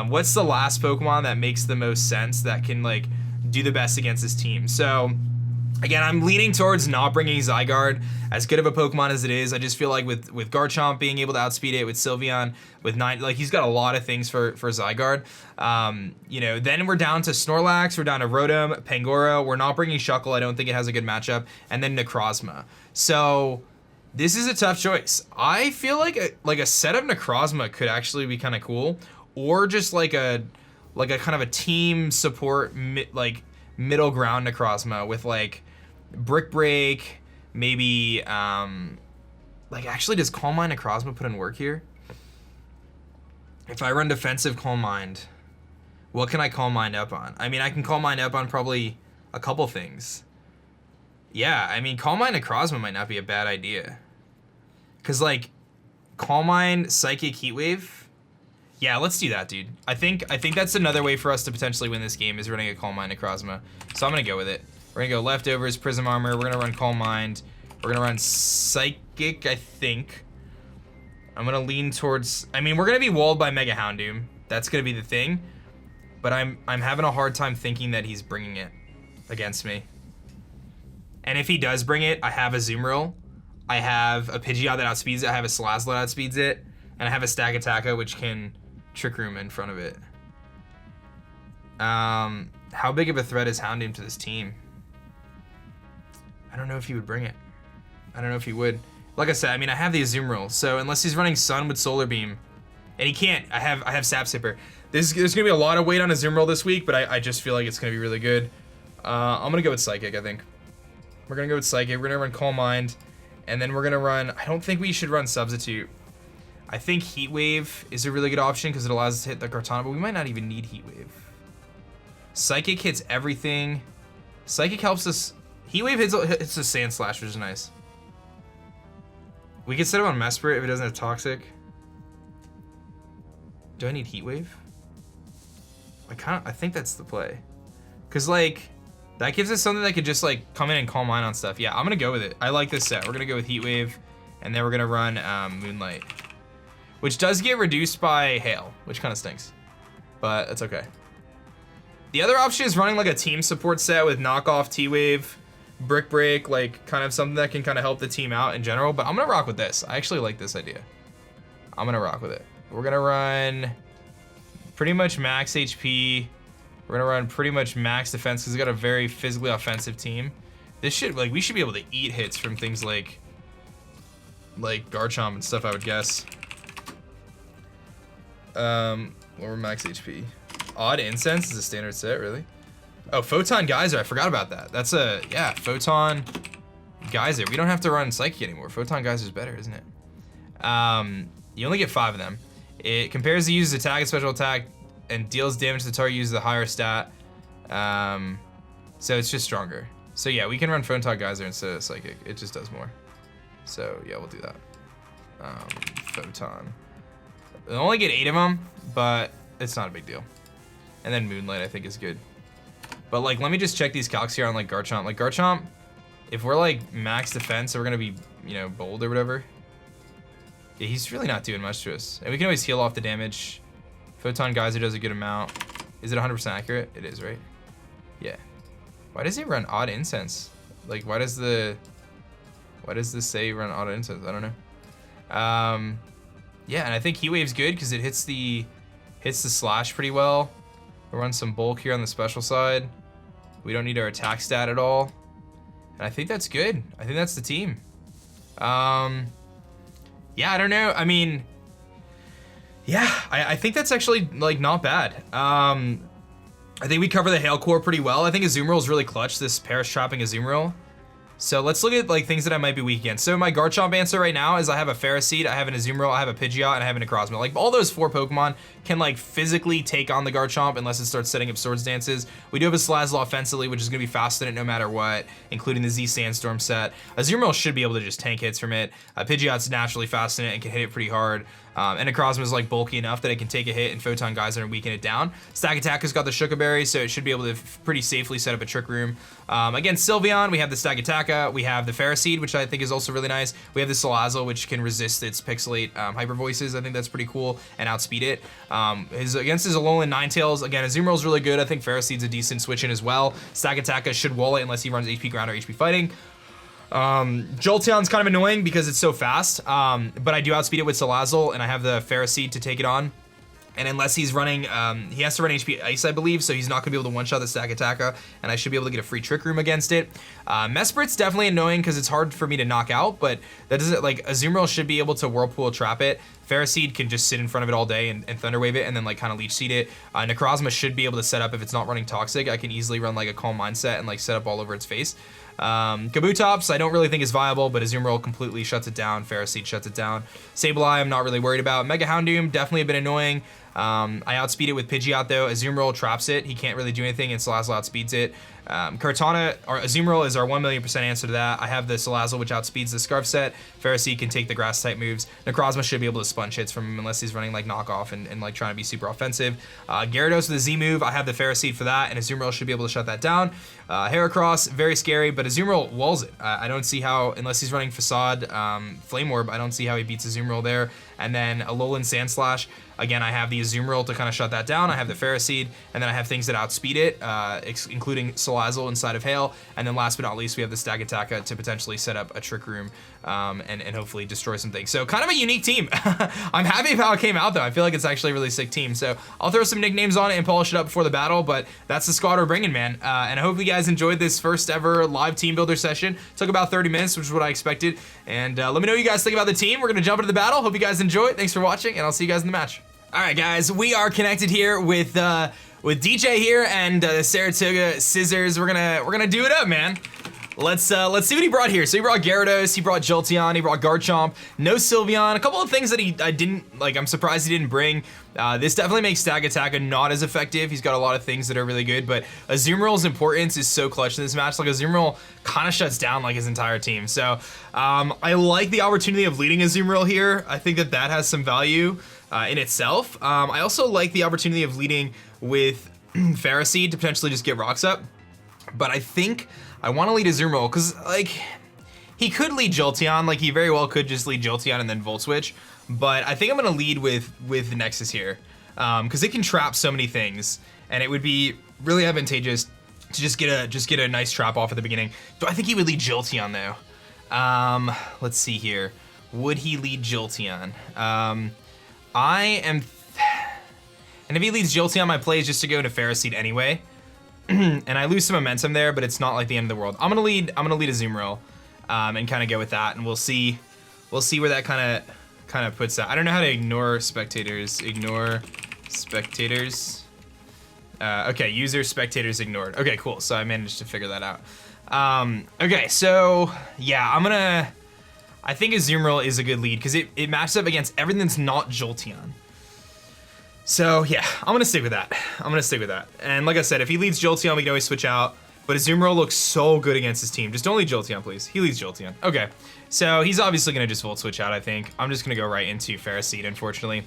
what's the last Pokemon that makes the most sense that can like do the best against his team. So again, I'm leaning towards not bringing Zygarde. As good of a Pokemon as it is, I just feel like with Garchomp being able to outspeed it, with Sylveon, with 9, like he's got a lot of things for Zygarde. You know, then we're down to Snorlax, we're down to Rotom, Pangoro. We're not bringing Shuckle. I don't think it has a good matchup, and then Necrozma. So this is a tough choice. I feel like a set of Necrozma could actually be kind of cool, or just like a kind of a team support like middle ground Necrozma with like Brick Break. Maybe, like, actually, does Calm Mind Necrozma put in work here? If I run defensive Calm Mind, what can I Calm Mind up on? I mean, I can Calm Mind up on probably a couple things. Yeah, I mean, Calm Mind Necrozma might not be a bad idea. Because, like, Calm Mind, Psychic, Heat Wave? Yeah, let's do that, dude. I think that's another way for us to potentially win this game, is running a Calm Mind Necrozma. So I'm going to go with it. We're gonna go Leftovers, Prism Armor, we're gonna run Calm Mind, we're gonna run Psychic, I think. I'm gonna lean towards, I mean, we're gonna be walled by Mega Houndoom. That's gonna be the thing. But I'm having a hard time thinking that he's bringing it against me. And if he does bring it, I have a Azumarill, I have a Pidgeot that outspeeds it, I have a Salazzle that outspeeds it, and I have a Stakataka which can Trick Room in front of it. How big of a threat is Houndoom to this team? I don't know if he would bring it. I don't know if he would. Like I said, I mean, I have the Azumarill, so unless he's running Sun with Solar Beam, and he can't, I have Sap Sipper. There's gonna be a lot of weight on Azumarill this week, but I just feel like it's gonna be really good. I'm gonna go with Psychic, I think. We're gonna go with Psychic, we're gonna run Calm Mind, and then we're gonna run, I don't think we should run Substitute. I think Heat Wave is a really good option because it allows us to hit the Kartana, but we might not even need Heat Wave. Psychic hits everything. Psychic helps us. Heat Wave hits the Sand Slash, which is nice. We can set him on Mesprit if it doesn't have Toxic. Do I need Heat Wave? I think that's the play. Cause like, that gives us something that could just like come in and Calm Mind on stuff. Yeah, I'm gonna go with it. I like this set. We're gonna go with Heat Wave, and then we're gonna run Moonlight. Which does get reduced by Hail, which kind of stinks. But it's okay. The other option is running like a team support set with knockoff T-Wave, Brick Break, like kind of something that can kind of help the team out in general, but I'm gonna rock with this. I actually like this idea. I'm gonna rock with it. We're gonna run pretty much max HP. We're gonna run pretty much max defense because we got a very physically offensive team. This should, like, we should be able to eat hits from things like Garchomp and stuff, I would guess. Lower max HP. Odd Incense is a standard set, really? Oh, Photon Geyser, I forgot about that. That's a, yeah, Photon Geyser. We don't have to run Psychic anymore. Photon Geyser is better, isn't it? You only get 5 of them. It compares the user's attack and special attack and deals damage to the target uses the higher stat. So it's just stronger. So yeah, we can run Photon Geyser instead of Psychic. It just does more. So yeah, we'll do that. Photon. We only get 8 of them, but it's not a big deal. And then Moonlight I think is good. But like, let me just check these calcs here on like Garchomp. Like Garchomp, if we're like max defense, so we're gonna be, you know, bold or whatever. Yeah, he's really not doing much to us. And we can always heal off the damage. Photon Geyser does a good amount. Is it 100% accurate? It is, right? Yeah. Why does he run Odd Incense? Like, why does this say run Odd Incense? I don't know. Yeah, and I think Heat Wave's good because it hits the slash pretty well. We'll run some bulk here on the special side. We don't need our attack stat at all. And I think that's good. I think that's the team. Yeah, I don't know. I mean, yeah, I think that's actually like not bad. I think we cover the Hail Core pretty well. I think Azumarill is really clutch, this Perish Trapping Azumarill. So let's look at like things that I might be weak against. So my Garchomp answer right now is I have a Ferroseed, I have an Azumarill, I have a Pidgeot, and I have an Necrozma. Like all those 4 Pokemon can like physically take on the Garchomp unless it starts setting up Swords Dances. We do have a Salazzle offensively, which is gonna be faster than it no matter what, including the Z Sandstorm set. Azumarill should be able to just tank hits from it. Pidgeot's naturally fast in it and can hit it pretty hard. And Necrozma is like bulky enough that it can take a hit and Photon Geyser and weaken it down. Stakataka's got the Shuka Berry, so it should be able to pretty safely set up a Trick Room. Against Sylveon, we have the Stakataka, we have the Ferroseed, which I think is also really nice. We have the Salazzle, which can resist its Pixelate Hyper Voices. I think that's pretty cool, and outspeed it. Against his Alolan Ninetales, again, Azumarill's really good. I think Ferroseed's a decent switch in as well. Stakataka should wall it unless he runs HP Ground or HP Fighting. Jolteon's kind of annoying because it's so fast, but I do outspeed it with Salazzle, and I have the Ferroseed to take it on. And unless he's running, he has to run HP Ice, I believe, so he's not gonna be able to one-shot the Stakataka, and I should be able to get a free Trick Room against it. Mesprit's definitely annoying because it's hard for me to knock out, but that doesn't, like, Azumarill should be able to Whirlpool Trap it. Ferroseed can just sit in front of it all day and Thunder Wave it and then like kind of Leech Seed it. Necrozma should be able to set up if it's not running Toxic. I can easily run like a Calm Mindset and like set up all over its face. Kabutops, I don't really think is viable, but Azumarill completely shuts it down. Ferroseed shuts it down. Sableye, I'm not really worried about. Mega Houndoom, definitely a bit annoying. I outspeed it with Pidgeot though. Azumarill traps it. He can't really do anything, and Salazzle outspeeds it. Kartana, or Azumarill is our 1,000,000% answer to that. I have the Salazzle, which outspeeds the Scarf set. Ferroseed can take the Grass type moves. Necrozma should be able to sponge hits from him unless he's running like knockoff and like trying to be super offensive. Gyarados with the Z move, I have the Ferroseed for that, and Azumarill should be able to shut that down. Heracross, very scary, but Azumarill walls it. I don't see how, unless he's running Facade, Flame Orb, I don't see how he beats Azumarill there. And then Alolan Sandslash, again, I have the Azumarill to kind of shut that down. I have the Ferroseed, and then I have things that outspeed it, including Salazzle inside of Hail. And then last but not least, we have the Stakataka to potentially set up a Trick Room and hopefully destroy some things. So kind of a unique team. I'm happy with how it came out though. I feel like it's actually a really sick team. So I'll throw some nicknames on it and polish it up before the battle, but that's the squad we're bringing, man. And I hope you guys enjoyed this first ever live team builder session. It took about 30 minutes, which is what I expected. And let me know what you guys think about the team. We're gonna jump into the battle. Hope you guys enjoy it. Thanks for watching, and I'll see you guys in the match. All right, guys, we are connected here with DJ here and Saratoga Scizors. We're gonna do it up, man. Let's see what he brought here. So he brought Gyarados, he brought Jolteon, he brought Garchomp, no Sylveon, a couple of things that I didn't, like, I'm surprised he didn't bring. This definitely makes Stakataka not as effective. He's got a lot of things that are really good, but Azumarill's importance is so clutch in this match. Like, Azumarill kind of shuts down like his entire team. So I like the opportunity of leading Azumarill here. I think that that has some value in itself. I also like the opportunity of leading with Ferroseed to potentially just get rocks up, but I think I want to lead Azumarill because, like, he could lead Jolteon, like he very well could just lead Jolteon and then Volt Switch, but I think I'm gonna lead with the Nexus here. because it can trap so many things, and it would be really advantageous to just get a nice trap off at the beginning. Do I think he would lead Jolteon though? Let's see here. Would he lead Jolteon? And if he leads Jolteon, my play is just to go into Ferroseed anyway. And I lose some momentum there, but it's not like the end of the world. I'm gonna lead Azumarill, and kind of go with that, and we'll see where that kind of puts that. I don't know how to ignore spectators. Ignore spectators. Okay, user spectators ignored. Okay, cool. So I managed to figure that out. Okay, so yeah, I think Azumarill is a good lead because it matches up against everything that's not Jolteon. So yeah, I'm gonna stick with that. And like I said, if he leads Jolteon, we can always switch out. But Azumarill looks so good against his team. Just don't lead Jolteon, please. He leads Jolteon. Okay, so he's obviously gonna just Volt Switch out, I think. I'm just gonna go right into Ferroseed, unfortunately.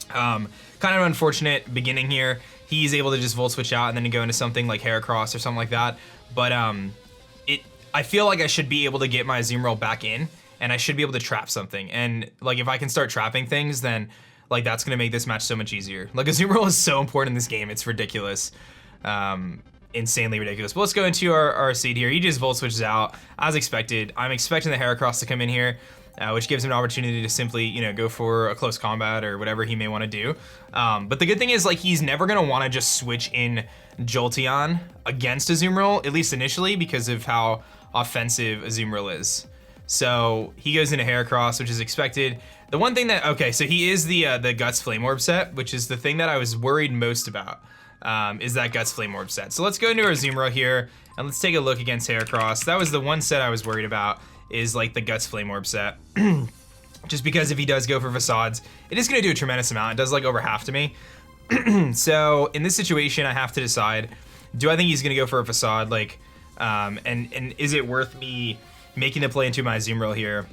Kind of an unfortunate beginning here. He's able to just Volt Switch out and then go into something like Heracross or something like that. But I feel like I should be able to get my Azumarill back in, and I should be able to trap something. And like if I can start trapping things, then like that's gonna make this match so much easier. Like Azumarill is so important in this game, it's ridiculous. Insanely ridiculous. But let's go into our seed here. He just Volt Switches out, as expected. I'm expecting the Heracross to come in here, which gives him an opportunity to simply, you know, go for a close combat or whatever he may want to do. But the good thing is, like, he's never gonna want to just switch in Jolteon against Azumarill, at least initially, because of how offensive Azumarill is. So he goes into Heracross, which is expected. The one thing that, okay, so he is the Guts Flame Orb set, which is the thing that I was worried most about, is that Guts Flame Orb set. So let's go into our Azumarill here, and let's take a look against Heracross. That was the one set I was worried about, is like the Guts Flame Orb set. Just because if he does go for Facades, it is gonna do a tremendous amount. It does like over half to me. So in this situation, I have to decide, do I think he's gonna go for a Facade? Like, and is it worth me making the play into my Azumarill here?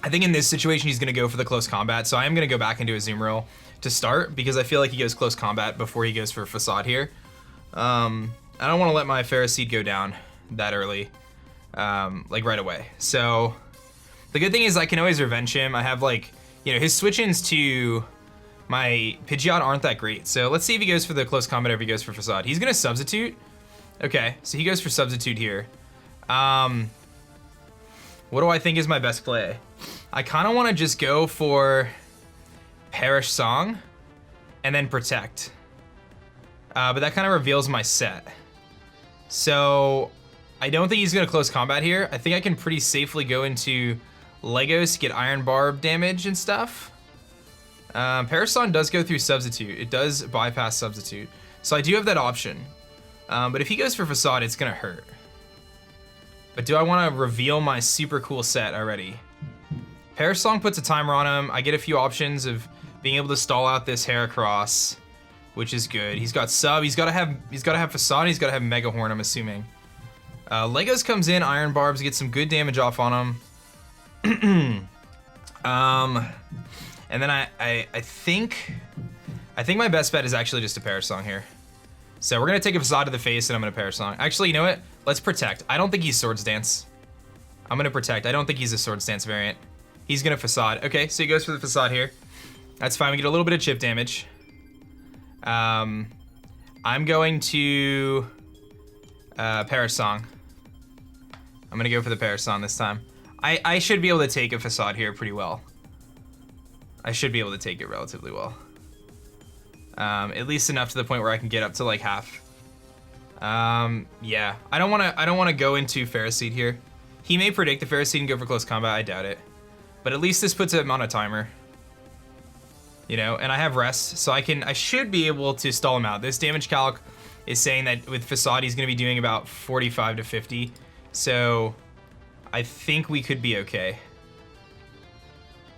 I think in this situation, he's gonna go for the close combat. So I am gonna go back into Azumarill to start because I feel like he goes close combat before he goes for Facade here. I don't wanna let my Ferroseed go down that early, like right away. So the good thing is I can always revenge him. I have like, you know, his switch-ins to my Pidgeot aren't that great. So let's see if he goes for the close combat or if he goes for Facade. He's gonna Substitute. Okay, so he goes for Substitute here. What do I think is my best play? I kind of want to just go for Perish Song and then Protect. But that kind of reveals my set. So I don't think he's going to close combat here. I think I can pretty safely go into Legos to get Iron Barb damage and stuff. Perish Song does go through Substitute. It does bypass Substitute. So I do have that option. But if he goes for Facade, it's going to hurt. But do I want to reveal my super cool set already? Perish Song puts a timer on him. I get a few options of being able to stall out this Heracross, which is good. He's got Sub. He's got to have Facade. He's got to have Mega Horn, I'm assuming. Legos comes in. Iron Barbs get some good damage off on him. And then I think my best bet is actually just a Perish Song here. So we're gonna take a Facade to the face and I'm gonna Perish Song. Actually, you know what? Let's Protect. I don't think he's Swords Dance. I'm gonna Protect. I don't think he's a Swords Dance variant. He's gonna Facade. Okay, so he goes for the Facade here. That's fine, we get a little bit of chip damage. I'm going to Perish Song. I'm gonna go for the Perish Song this time. I should be able to take a Facade here pretty well. I should be able to take it relatively well. At least enough to the point where I can get up to like half. Yeah, I don't want to go into Ferroseed here. He may predict the Ferroseed and go for close combat. I doubt it, but at least this puts him on a timer. You know, and I have rest, so I should be able to stall him out. This damage calc is saying that with Facade he's going to be doing about 45 to 50, so I think we could be okay.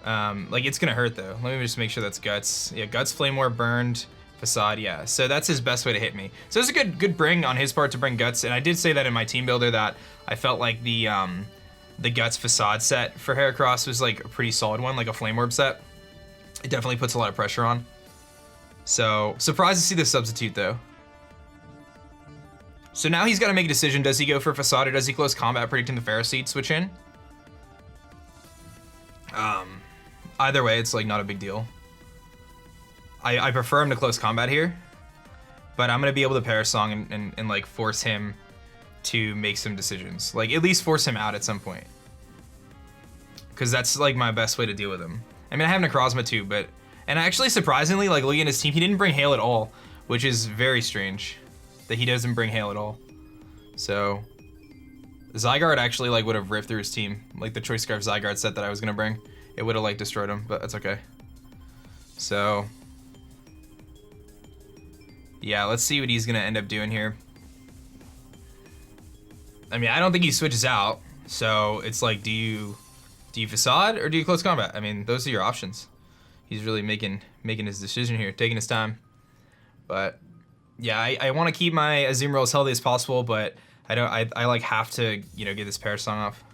Like it's gonna hurt though. Let me just make sure that's Guts. Yeah, Guts, Flame Orb, burned, Facade, yeah. So that's his best way to hit me. So it's a good bring on his part to bring Guts, and I did say that in my team builder that I felt like the Guts Facade set for Heracross was like a pretty solid one, like a Flame Orb set. It definitely puts a lot of pressure on. So surprised to see the Substitute though. So now he's got to make a decision. Does he go for Facade or does he close combat predicting the Ferroseed switch in? Either way, it's like not a big deal. I prefer him to close combat here, but I'm gonna be able to Pair Song and like force him to make some decisions. Like at least force him out at some point. Cause that's like my best way to deal with him. I mean, I have Necrozma too, but, and actually surprisingly, like looking at his team, he didn't bring Hail at all, which is very strange that he doesn't bring Hail at all. So Zygarde actually like would have ripped through his team. Like the Choice Scarf Zygarde set that I was gonna bring, it would have like destroyed him, but that's okay. So yeah, let's see what he's gonna end up doing here. I mean, I don't think he switches out, so it's like, do you Facade or do you close combat? I mean, those are your options. He's really making his decision here, taking his time. But yeah, I want to keep my Azumarill as healthy as possible, but I like have to, you know, get this Pair Song off.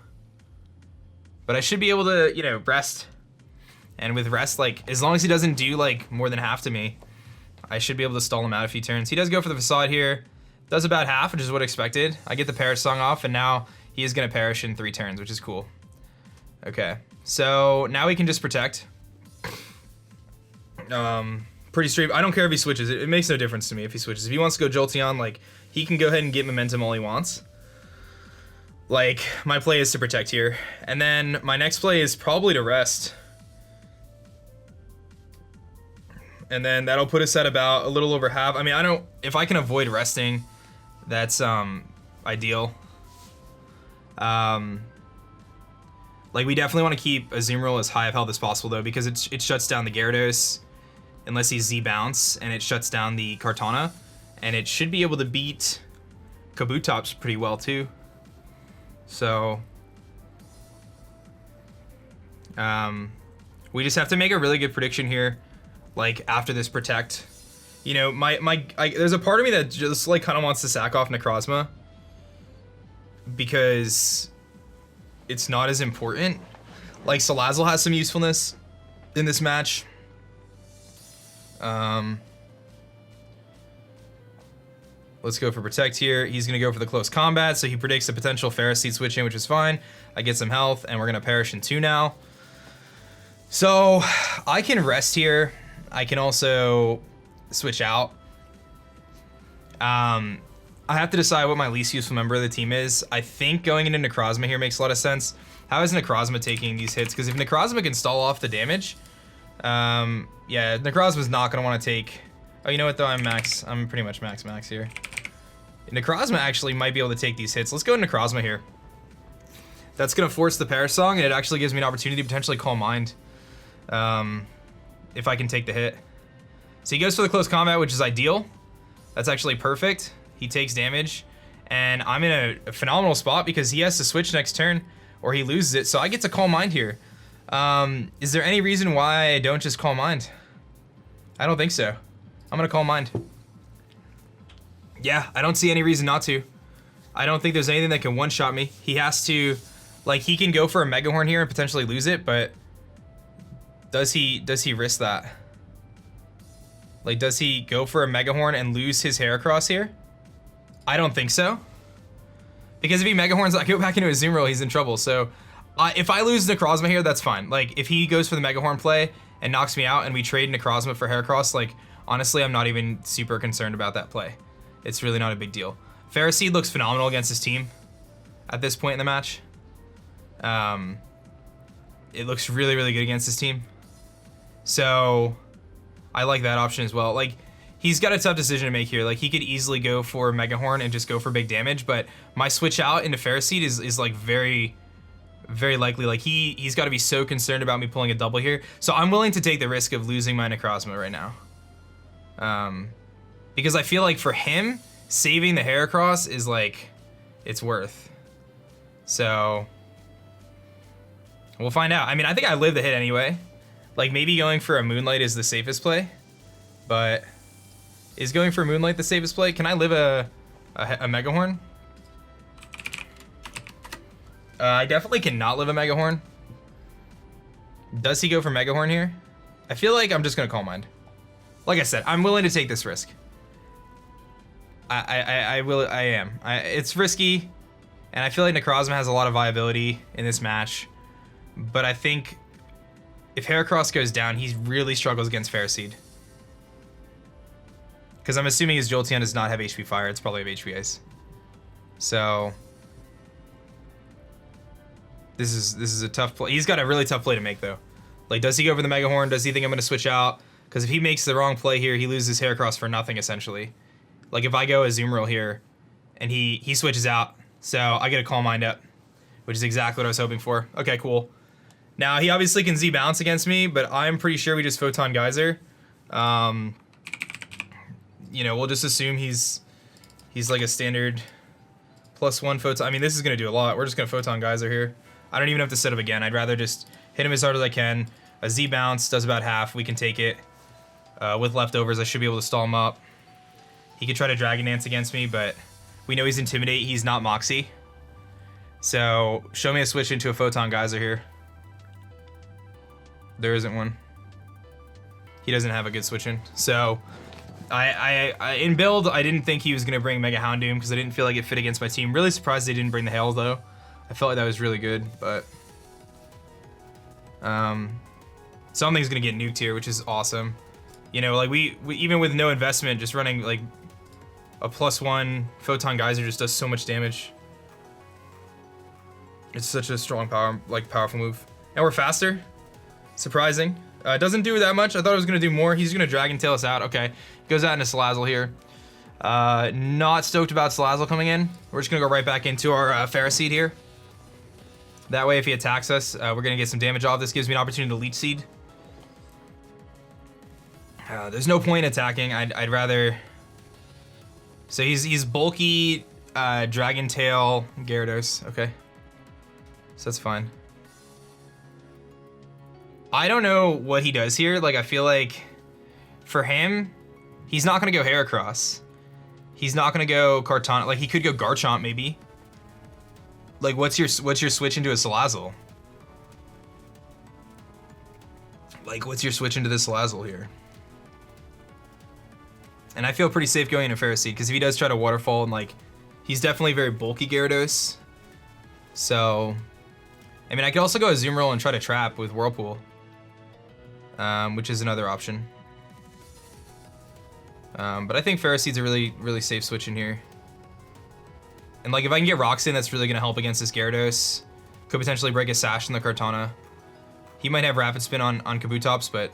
But I should be able to, you know, rest. And with rest, like, as long as he doesn't do like more than half to me, I should be able to stall him out a few turns. He does go for the Facade here. Does about half, which is what expected. I get the Pair Song off, and now he is gonna perish in 3 turns, which is cool. Okay, so now he can just protect. Pretty straight. I don't care if he switches. It makes no difference to me if he switches. If he wants to go Jolteon, like, he can go ahead and get momentum all he wants. Like, my play is to protect here. And then my next play is probably to rest. And then that'll put us at about a little over half. I mean, if I can avoid resting, that's ideal. Like, we definitely want to keep Azumarill as high of health as possible, though, because it shuts down the Gyarados, unless he's Z-Bounce, and it shuts down the Kartana, and it should be able to beat Kabutops pretty well, too. So, we just have to make a really good prediction here, like, after this Protect. You know, there's a part of me that just, like, kind of wants to sack off Necrozma, because it's not as important. Like, Salazzle has some usefulness in this match. Let's go for Protect here. He's gonna go for the close combat, so he predicts a potential Ferroseed switch in, which is fine. I get some health, and we're gonna perish in 2 now. So, I can rest here. I can also switch out. I have to decide what my least useful member of the team is. I think going into Necrozma here makes a lot of sense. How is Necrozma taking these hits? Because if Necrozma can stall off the damage, yeah, Necrozma's not gonna want to take. Oh, you know what though? I'm pretty much max here. Necrozma actually might be able to take these hits. Let's go to Necrozma here. That's gonna force the Pair Song, and it actually gives me an opportunity to potentially Calm Mind, if I can take the hit. So he goes for the close combat, which is ideal. That's actually perfect. He takes damage, and I'm in a phenomenal spot because he has to switch next turn, or he loses it. So I get to Calm Mind here. Is there any reason why I don't just Calm Mind? I don't think so. I'm gonna Calm Mind. Yeah, I don't see any reason not to. I don't think there's anything that can one-shot me. He has to, like, he can go for a Mega Horn here and potentially lose it, but does he risk that? Like, does he go for a Mega Horn and lose his Heracross here? I don't think so. Because if he Mega Horns, I go back into his Azumarill, he's in trouble. So if I lose Necrozma here, that's fine. Like, if he goes for the Mega Horn play and knocks me out and we trade Necrozma for Heracross, like, honestly, I'm not even super concerned about that play. It's really not a big deal. Ferroseed looks phenomenal against his team at this point in the match. It looks really, really good against his team. So I like that option as well. Like, he's got a tough decision to make here. Like, he could easily go for Mega Horn and just go for big damage, but my switch out into Ferroseed is like very, very likely. Like, he's got to be so concerned about me pulling a double here. So I'm willing to take the risk of losing my Necrozma right now. Because I feel like for him, saving the Heracross is like, it's worth. So we'll find out. I mean, I think I live the hit anyway. Like, maybe going for a Moonlight is the safest play, but is going for Moonlight the safest play? Can I live a Mega Horn? I definitely cannot live a Mega Horn. Does he go for Mega Horn here? I feel like I'm just gonna Calm Mind. Like I said, I'm willing to take this risk. I am. It's risky, and I feel like Necrozma has a lot of viability in this match, but I think if Heracross goes down, he really struggles against Ferroseed. Because I'm assuming his Jolteon does not have HP Fire. It's probably have HP Ice. So this is a tough play. He's got a really tough play to make though. Like, does he go for the Mega Horn? Does he think I'm gonna switch out? Because if he makes the wrong play here, he loses Heracross for nothing essentially. Like if I go Azumarill here, and he switches out, so I get a Calm Mind up, which is exactly what I was hoping for. Okay, cool. Now he obviously can Z bounce against me, but I'm pretty sure we just Photon Geyser. You know, we'll just assume he's like a standard +1 Photon. I mean, this is gonna do a lot. We're just gonna Photon Geyser here. I don't even have to set up again. I'd rather just hit him as hard as I can. A Z bounce does about half. We can take it. With leftovers, I should be able to stall him up. He could try to Dragon Dance against me, but we know he's Intimidate. He's not Moxie. So show me a switch into a Photon Geyser here. There isn't one. He doesn't have a good switch in. So I in build, I didn't think he was gonna bring Mega Houndoom because I didn't feel like it fit against my team. Really surprised they didn't bring the Hail though. I felt like that was really good, but something's gonna get nuked here, which is awesome. You know, like we even with no investment, just running like a +1 Photon Geyser just does so much damage. It's such a strong powerful move. And we're faster. Surprising. Doesn't do that much. I thought it was gonna do more. He's gonna Dragon Tail us out. Okay. Goes out into Salazzle here. Not stoked about Salazzle coming in. We're just gonna go right back into our Ferroseed here. That way if he attacks us, we're gonna get some damage off. This gives me an opportunity to Leech Seed. There's no point in attacking. I'd rather. So he's bulky, Dragon Tail, Gyarados. Okay, so that's fine. I don't know what he does here. Like I feel like for him, he's not gonna go Heracross. He's not gonna go Kartana. Like he could go Garchomp maybe. Like what's your switch into a Salazzle? Like what's your switch into this Salazzle here? And I feel pretty safe going into Ferroseed, because if he does try to Waterfall, and like, he's definitely very bulky Gyarados. So, I mean, I could also go Azumarill and try to trap with Whirlpool, which is another option. But I think Ferroseed's a really, really safe switch in here. And like, if I can get rocks in, that's really gonna help against this Gyarados. Could potentially break a Sash in the Kartana. He might have Rapid Spin on Kabutops, but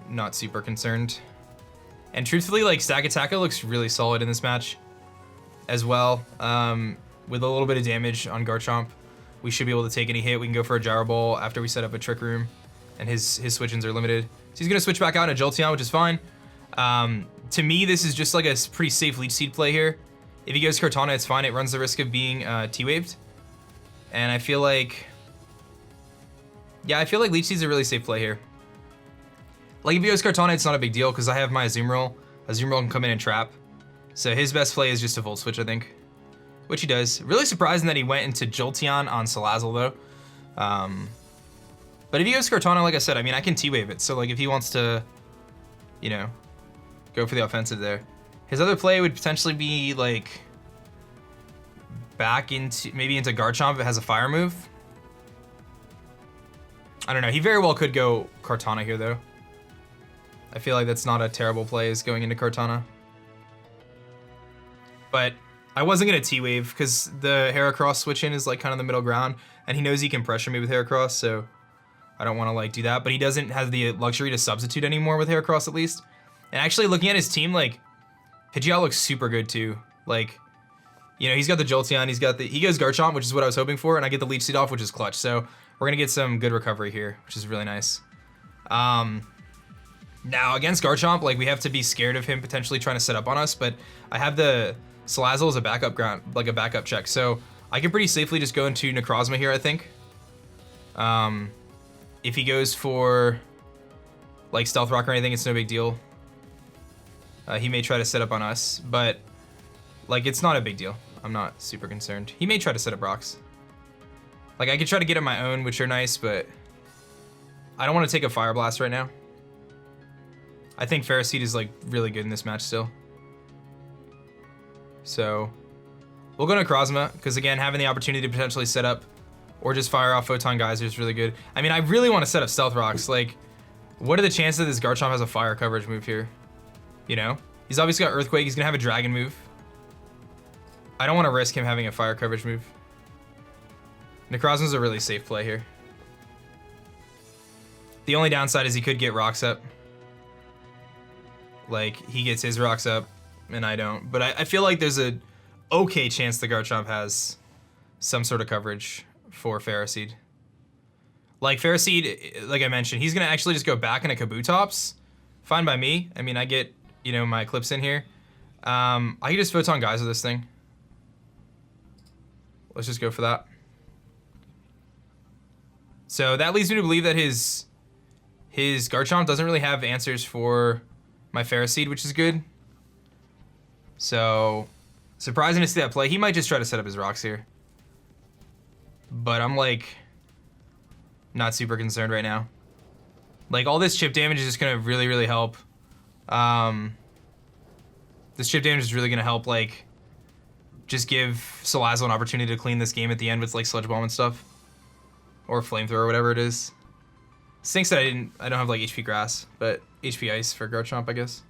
not super concerned. And truthfully, like, Stakataka looks really solid in this match as well. With a little bit of damage on Garchomp, we should be able to take any hit. We can go for a Gyro Ball after we set up a Trick Room, and his switch-ins are limited. So he's gonna switch back out into Jolteon, which is fine. To me, this is just like a pretty safe Leech Seed play here. If he goes Kartana, it's fine. It runs the risk of being T-Waved. And I feel like, yeah, I feel like Leech Seed's a really safe play here. Like if he goes Kartana, it's not a big deal because I have my Azumarill. Azumarill can come in and trap. So his best play is just a Volt Switch, I think. Which he does. Really surprising that he went into Jolteon on Salazzle though. But if he goes Kartana, like I said, I mean, I can T-Wave it. So like if he wants to, you know, go for the offensive there. His other play would potentially be like back into, maybe into Garchomp if it has a fire move. I don't know. He very well could go Kartana here though. I feel like that's not a terrible play, is going into Kartana. But I wasn't gonna T-Wave because the Heracross switch in is like kind of the middle ground, and he knows he can pressure me with Heracross, so I don't want to like do that. But he doesn't have the luxury to substitute anymore with Heracross at least. And actually looking at his team, like Pidgeot looks super good too. Like, you know, he's got the Jolteon, he goes Garchomp, which is what I was hoping for, and I get the Leech Seed off, which is clutch. So we're gonna get some good recovery here, which is really nice. Now against Garchomp, like we have to be scared of him potentially trying to set up on us, but I have the Salazzle as a backup ground, like a backup check. So I can pretty safely just go into Necrozma here, I think. If he goes for like Stealth Rock or anything, it's no big deal. He may try to set up on us, but like it's not a big deal. I'm not super concerned. He may try to set up rocks. Like I could try to get him my own, which are nice, but I don't want to take a Fire Blast right now. I think Ferroseed is like really good in this match still. So we'll go to Necrozma, because again, having the opportunity to potentially set up or just fire off Photon Geyser is really good. I mean, I really want to set up Stealth Rocks. Like, what are the chances that this Garchomp has a fire coverage move here? You know? He's obviously got Earthquake. He's gonna have a Dragon move. I don't want to risk him having a Fire coverage move. Necrozma's a really safe play here. The only downside is he could get Rocks up. Like, he gets his Rocks up, and I don't. But I feel like there's a okay chance the Garchomp has some sort of coverage for Ferroseed. Like, Ferroseed, like I mentioned, he's gonna actually just go back into Kabutops. Fine by me. I mean, I get, you know, my Eclipse in here. I can just Photon Geyser this thing. Let's just go for that. So that leads me to believe that his Garchomp doesn't really have answers for my Ferroseed, which is good. So, surprising to see that play. He might just try to set up his Rocks here. But I'm like, not super concerned right now. Like, all this chip damage is just gonna really, really help. This chip damage is really gonna help, like, just give Salazzle an opportunity to clean this game at the end with, like, Sludge Bomb and stuff. Or Flamethrower, whatever it is. Stinks that I don't have, like, HP Grass, but HP Ice for Garchomp, I guess.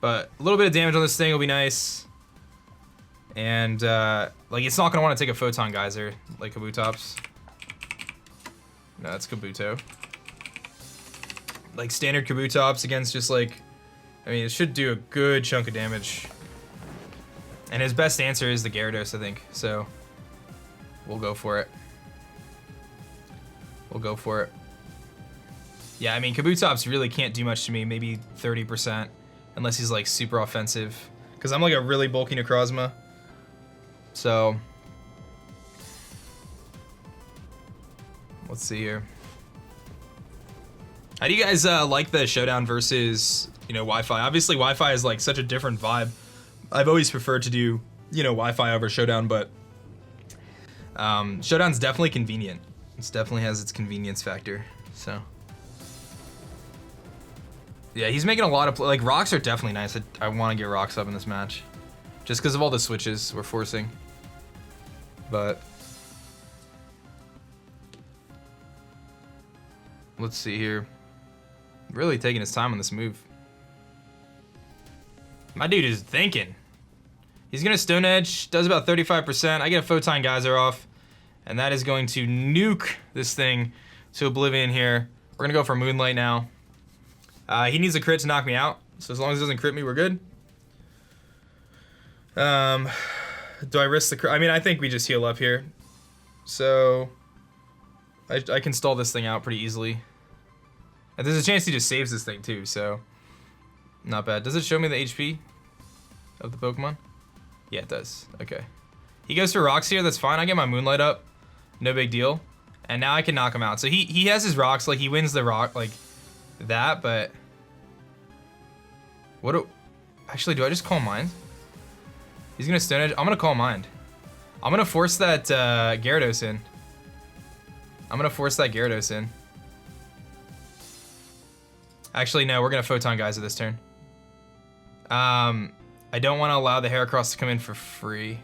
But a little bit of damage on this thing will be nice. And, like, it's not gonna want to take a Photon Geyser, like Kabutops. No, that's Kabuto. Like, standard Kabutops against just, like, I mean, it should do a good chunk of damage. And his best answer is the Gyarados, I think, so we'll go for it. We'll go for it. Yeah, I mean, Kabutops really can't do much to me, maybe 30%, unless he's, like, super offensive. Because I'm, like, a really bulky Necrozma. So, let's see here. How do you guys like the Showdown versus, you know, Wi-Fi? Obviously, Wi-Fi is, like, such a different vibe. I've always preferred to do, you know, Wi-Fi over Showdown, but Showdown's definitely convenient. It definitely has its convenience factor, so. Yeah, he's making a lot of, like, Rocks are definitely nice. I want to get Rocks up in this match. Just because of all the switches we're forcing. But let's see here. Really taking his time on this move. My dude is thinking. He's gonna Stone Edge, does about 35%. I get a Photon Geyser off, and that is going to nuke this thing to oblivion here. We're gonna go for Moonlight now. He needs a crit to knock me out, so as long as it doesn't crit me, we're good. Do I risk the crit? I mean, I think we just heal up here. So, I can stall this thing out pretty easily. And there's a chance he just saves this thing too, so not bad. Does it show me the HP of the Pokemon? Yeah, it does. Okay. He goes for Rocks here, that's fine. I get my Moonlight up. No big deal. And now I can knock him out. So he has his Rocks, like he wins the rock, like that, but actually, do I just Call Mind? He's gonna Stone Edge. I'm gonna Call Mind. I'm gonna force that Gyarados in. Actually, no, we're gonna Photon Geyser this turn. I don't want to allow the Heracross to come in for free.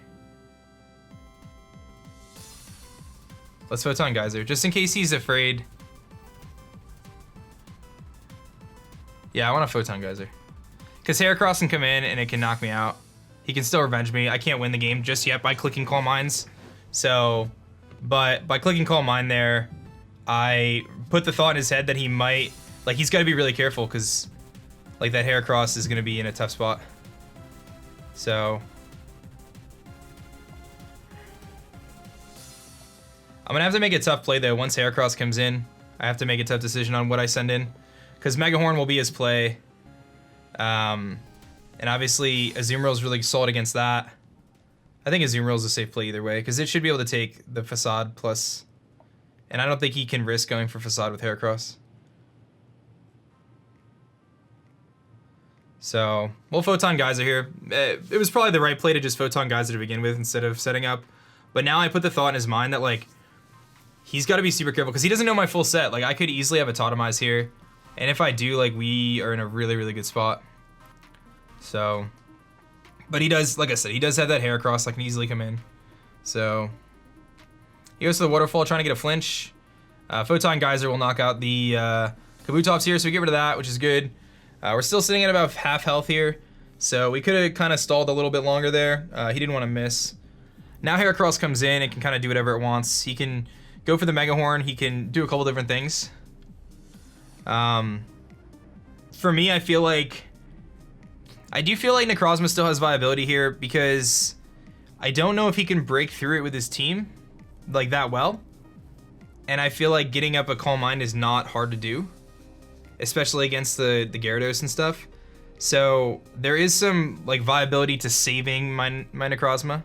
Let's Photon Geyser, just in case he's afraid. Yeah, I want a Photon Geyser. Because Heracross can come in and it can knock me out. He can still revenge me. I can't win the game just yet by clicking Call Minds. So, but by clicking Call Mind there, I put the thought in his head that he might, like, he's got to be really careful because, like, that Heracross is going to be in a tough spot. So, I'm going to have to make a tough play, though. Once Heracross comes in, I have to make a tough decision on what I send in. Because Mega Horn will be his play. And obviously, Azumarill is really solid against that. I think Azumarill is a safe play either way, because it should be able to take the Facade plus. And I don't think he can risk going for Facade with Heracross. So, we'll Photon Geyser here. It was probably the right play to just Photon Geyser to begin with instead of setting up. But now I put the thought in his mind that, like, he's got to be super careful, because he doesn't know my full set. Like, I could easily have a Totemize here. And if I do, like, we are in a really, really good spot. So, but he does, like I said, he does have that Heracross that can easily come in. So, he goes to the Waterfall trying to get a flinch. Photon Geyser will knock out the Kabutops here, so we get rid of that, which is good. We're still sitting at about half health here, so we could have kind of stalled a little bit longer there. He didn't want to miss. Now Heracross comes in and can kind of do whatever it wants. He can go for the Mega Horn. He can do a couple different things. For me, I do feel like Necrozma still has viability here because I don't know if he can break through it with his team like that well. And I feel like getting up a Calm Mind is not hard to do, especially against the Gyarados and stuff. So there is some like viability to saving my Necrozma.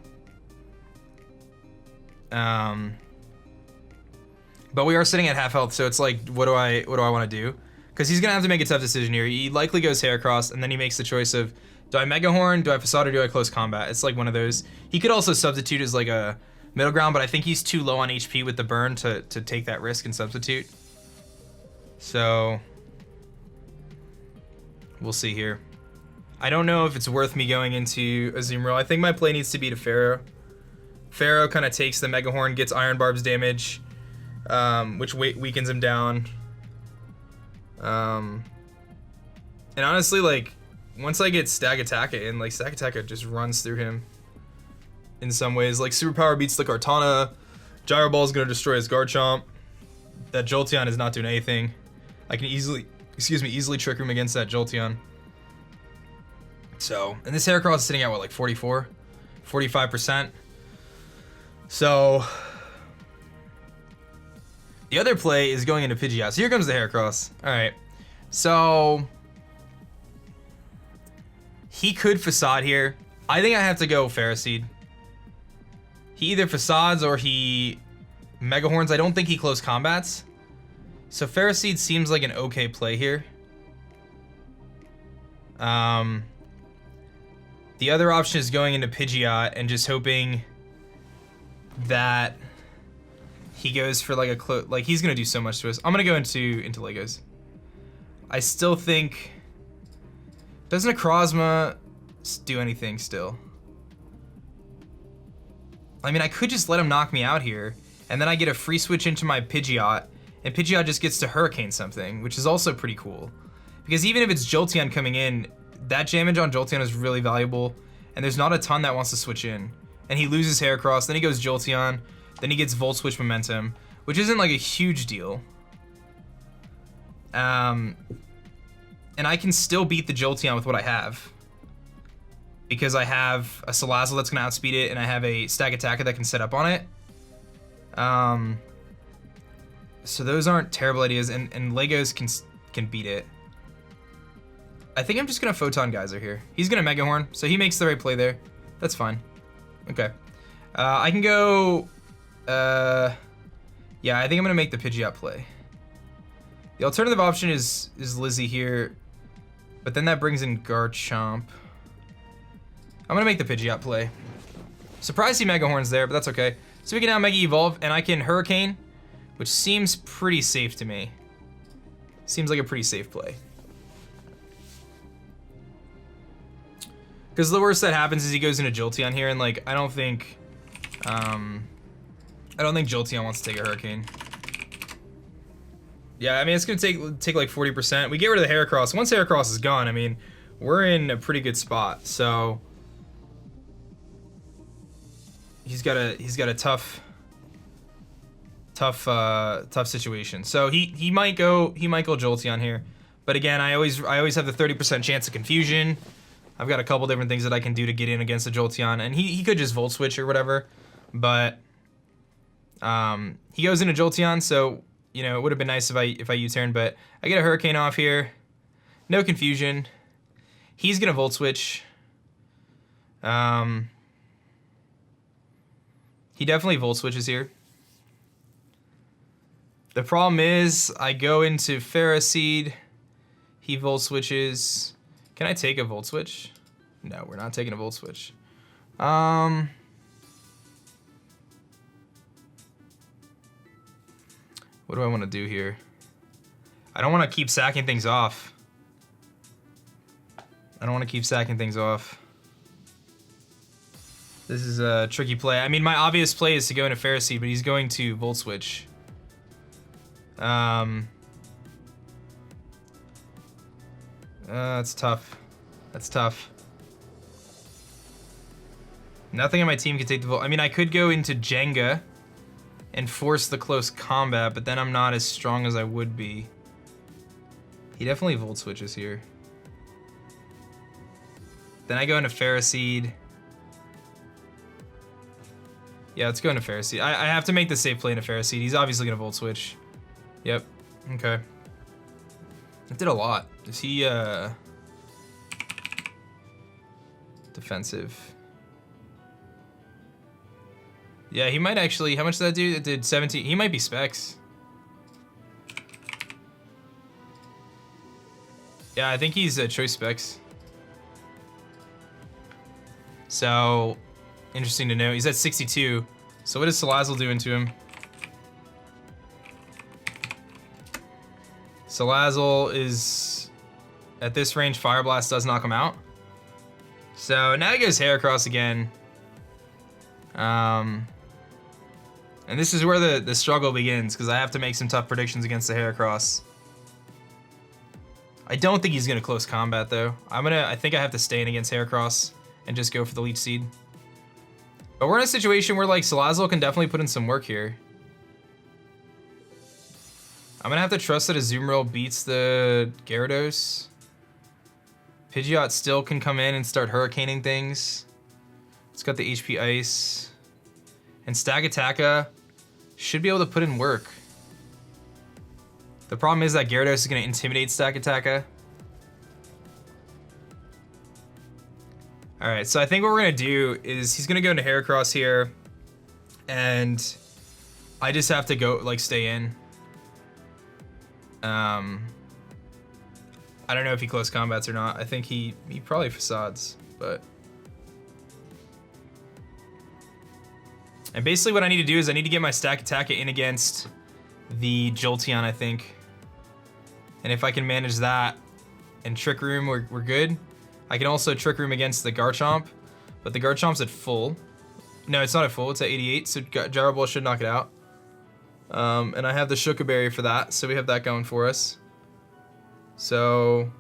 But we are sitting at half health, so it's like, what do I want to do? Because he's gonna have to make a tough decision here. He likely goes Heracross, and then he makes the choice of, do I Mega Horn, do I Facade, or do I Close Combat? It's like one of those. He could also substitute as like a middle ground, but I think he's too low on HP with the burn to take that risk and substitute. So we'll see here. I don't know if it's worth me going into Azumarill. I think my play needs to be to Pharaoh. Pharaoh kind of takes the Mega Horn, gets Iron Barb's damage, which weakens him down. And honestly, like, once I get Stakataka in, like, Stakataka just runs through him in some ways. Like, Superpower beats the Kartana. Gyro Ball is going to destroy his Garchomp. That Jolteon is not doing anything. I can easily trick him against that Jolteon. So, and this Heracross is sitting at what, like 44? 45%. So, the other play is going into Pidgeot. So here comes the Heracross. Alright. So, he could Facade here. I think I have to go Ferroseed. He either Facades or he Mega Horns. I don't think he Close Combats. So Ferroseed seems like an okay play here. The other option is going into Pidgeot and just hoping that he goes for like a like he's gonna do so much to us. I'm gonna go into Legos. I still think, doesn't Necrozma do anything still? I mean, I could just let him knock me out here, and then I get a free switch into my Pidgeot, and Pidgeot just gets to Hurricane something, which is also pretty cool. Because even if it's Jolteon coming in, that damage on Jolteon is really valuable, and there's not a ton that wants to switch in. And he loses Heracross, then he goes Jolteon, then he gets Volt Switch momentum, which isn't like a huge deal. And I can still beat the Jolteon with what I have, because I have a Salazzle that's gonna outspeed it, and I have a Stakataka that can set up on it. So those aren't terrible ideas, and Legos can beat it. I think I'm just gonna Photon Geyser here. He's gonna Mega Horn, so he makes the right play there. That's fine. Okay. I can go, yeah, I think I'm gonna make the Pidgeot play. The alternative option is Lizzie here, but then that brings in Garchomp. I'm gonna make the Pidgeot play. Surprised he Mega Horns there, but that's okay. So we can now Mega Evolve, and I can Hurricane, which seems pretty safe to me. Seems like a pretty safe play. Because the worst that happens is he goes into Jolteon here, and like I don't think Jolteon wants to take a Hurricane. Yeah, I mean it's gonna take like 40%. We get rid of the Heracross. Once Heracross is gone, I mean we're in a pretty good spot. So he's got a tough situation. So he might go Jolteon here, but again I always have the 30% chance of confusion. I've got a couple different things that I can do to get in against the Jolteon, and he could just Volt Switch or whatever, but he goes into Jolteon, so you know it would have been nice if I U-turn, but I get a Hurricane off here, no confusion. He's gonna Volt Switch. He definitely Volt Switches here. The problem is I go into Ferroseed, he Volt Switches. Can I take a Volt Switch? No, we're not taking a Volt Switch. What do I want to do here? I don't want to keep sacking things off. This is a tricky play. I mean, my obvious play is to go into Ferroseed, but he's going to Volt Switch. That's tough. That's tough. Nothing on my team can take the volt. I mean, I could go into Jenga and force the close combat, but then I'm not as strong as I would be. He definitely volt switches here. Then I go into Ferroseed. Yeah, let's go into Ferroseed. I have to make the safe play into Ferroseed. He's obviously gonna volt switch. Yep. Okay. It did a lot. Is he defensive? Yeah, he might actually. How much did that do? It did 17. He might be Specs. Yeah, I think he's Choice Specs. So, interesting to know. He's at 62. So what is Salazzle doing to him? Salazzle is at this range. Fire Blast does knock him out. So now he goes Heracross again. And this is where the struggle begins, because I have to make some tough predictions against the Heracross. I don't think he's gonna close combat though. I think I have to stay in against Heracross and just go for the Leech Seed. But we're in a situation where like Salazzle can definitely put in some work here. I'm gonna have to trust that Azumarill beats the Gyarados. Pidgeot still can come in and start hurricaning things. It's got the HP Ice. And Stakataka should be able to put in work. The problem is that Gyarados is going to intimidate Stakataka. Alright, so I think what we're going to do is he's going to go into Heracross here. And I just have to go, like, stay in. I don't know if he close combats or not. I think he probably facades, but... And basically what I need to do is I need to get my Stakataka in against the Jolteon, I think. And if I can manage that and Trick Room, we're good. I can also Trick Room against the Garchomp, but the Garchomp's at full. No, it's not at full, it's at 88, so Gyro Ball should knock it out. And I have the Shuka Berry for that, so we have that going for us. So,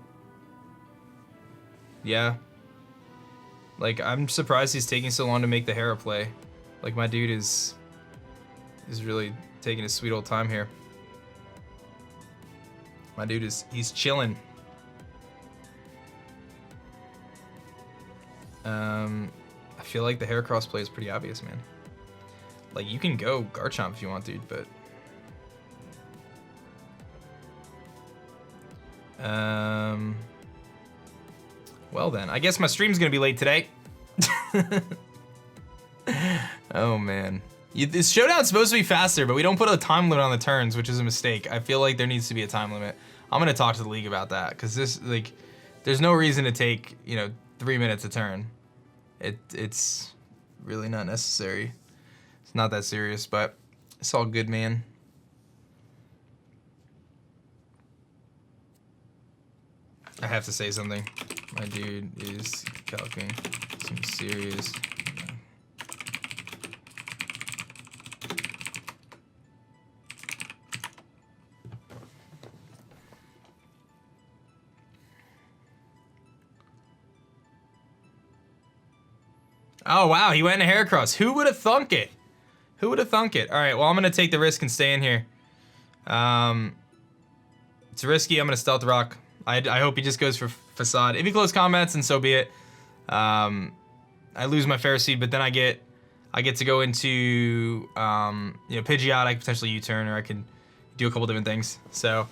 yeah. Like, I'm surprised he's taking so long to make the Hera play. Like, my dude is really taking his sweet old time here. My dude he's chilling. I feel like the Heracross play is pretty obvious, man. Like, you can go Garchomp if you want, dude, but... Well then, I guess my stream's gonna be late today. Oh man. This showdown's supposed to be faster, but we don't put a time limit on the turns, which is a mistake. I feel like there needs to be a time limit. I'm gonna talk to the league about that, because this, like, there's no reason to take, 3 minutes a turn. It's really not necessary. It's not that serious, but it's all good, man. I have to say something. My dude is calculating some serious... Oh wow, he went into Heracross. Who would have thunk it? Who would have thunk it? All right, well I'm gonna take the risk and stay in here. It's risky. I'm gonna Stealth Rock. I hope he just goes for Facade. If he close combats, then so be it. I lose my Ferroseed, but then I get to go into Pidgeot. I can potentially U-turn, or I can do a couple different things. So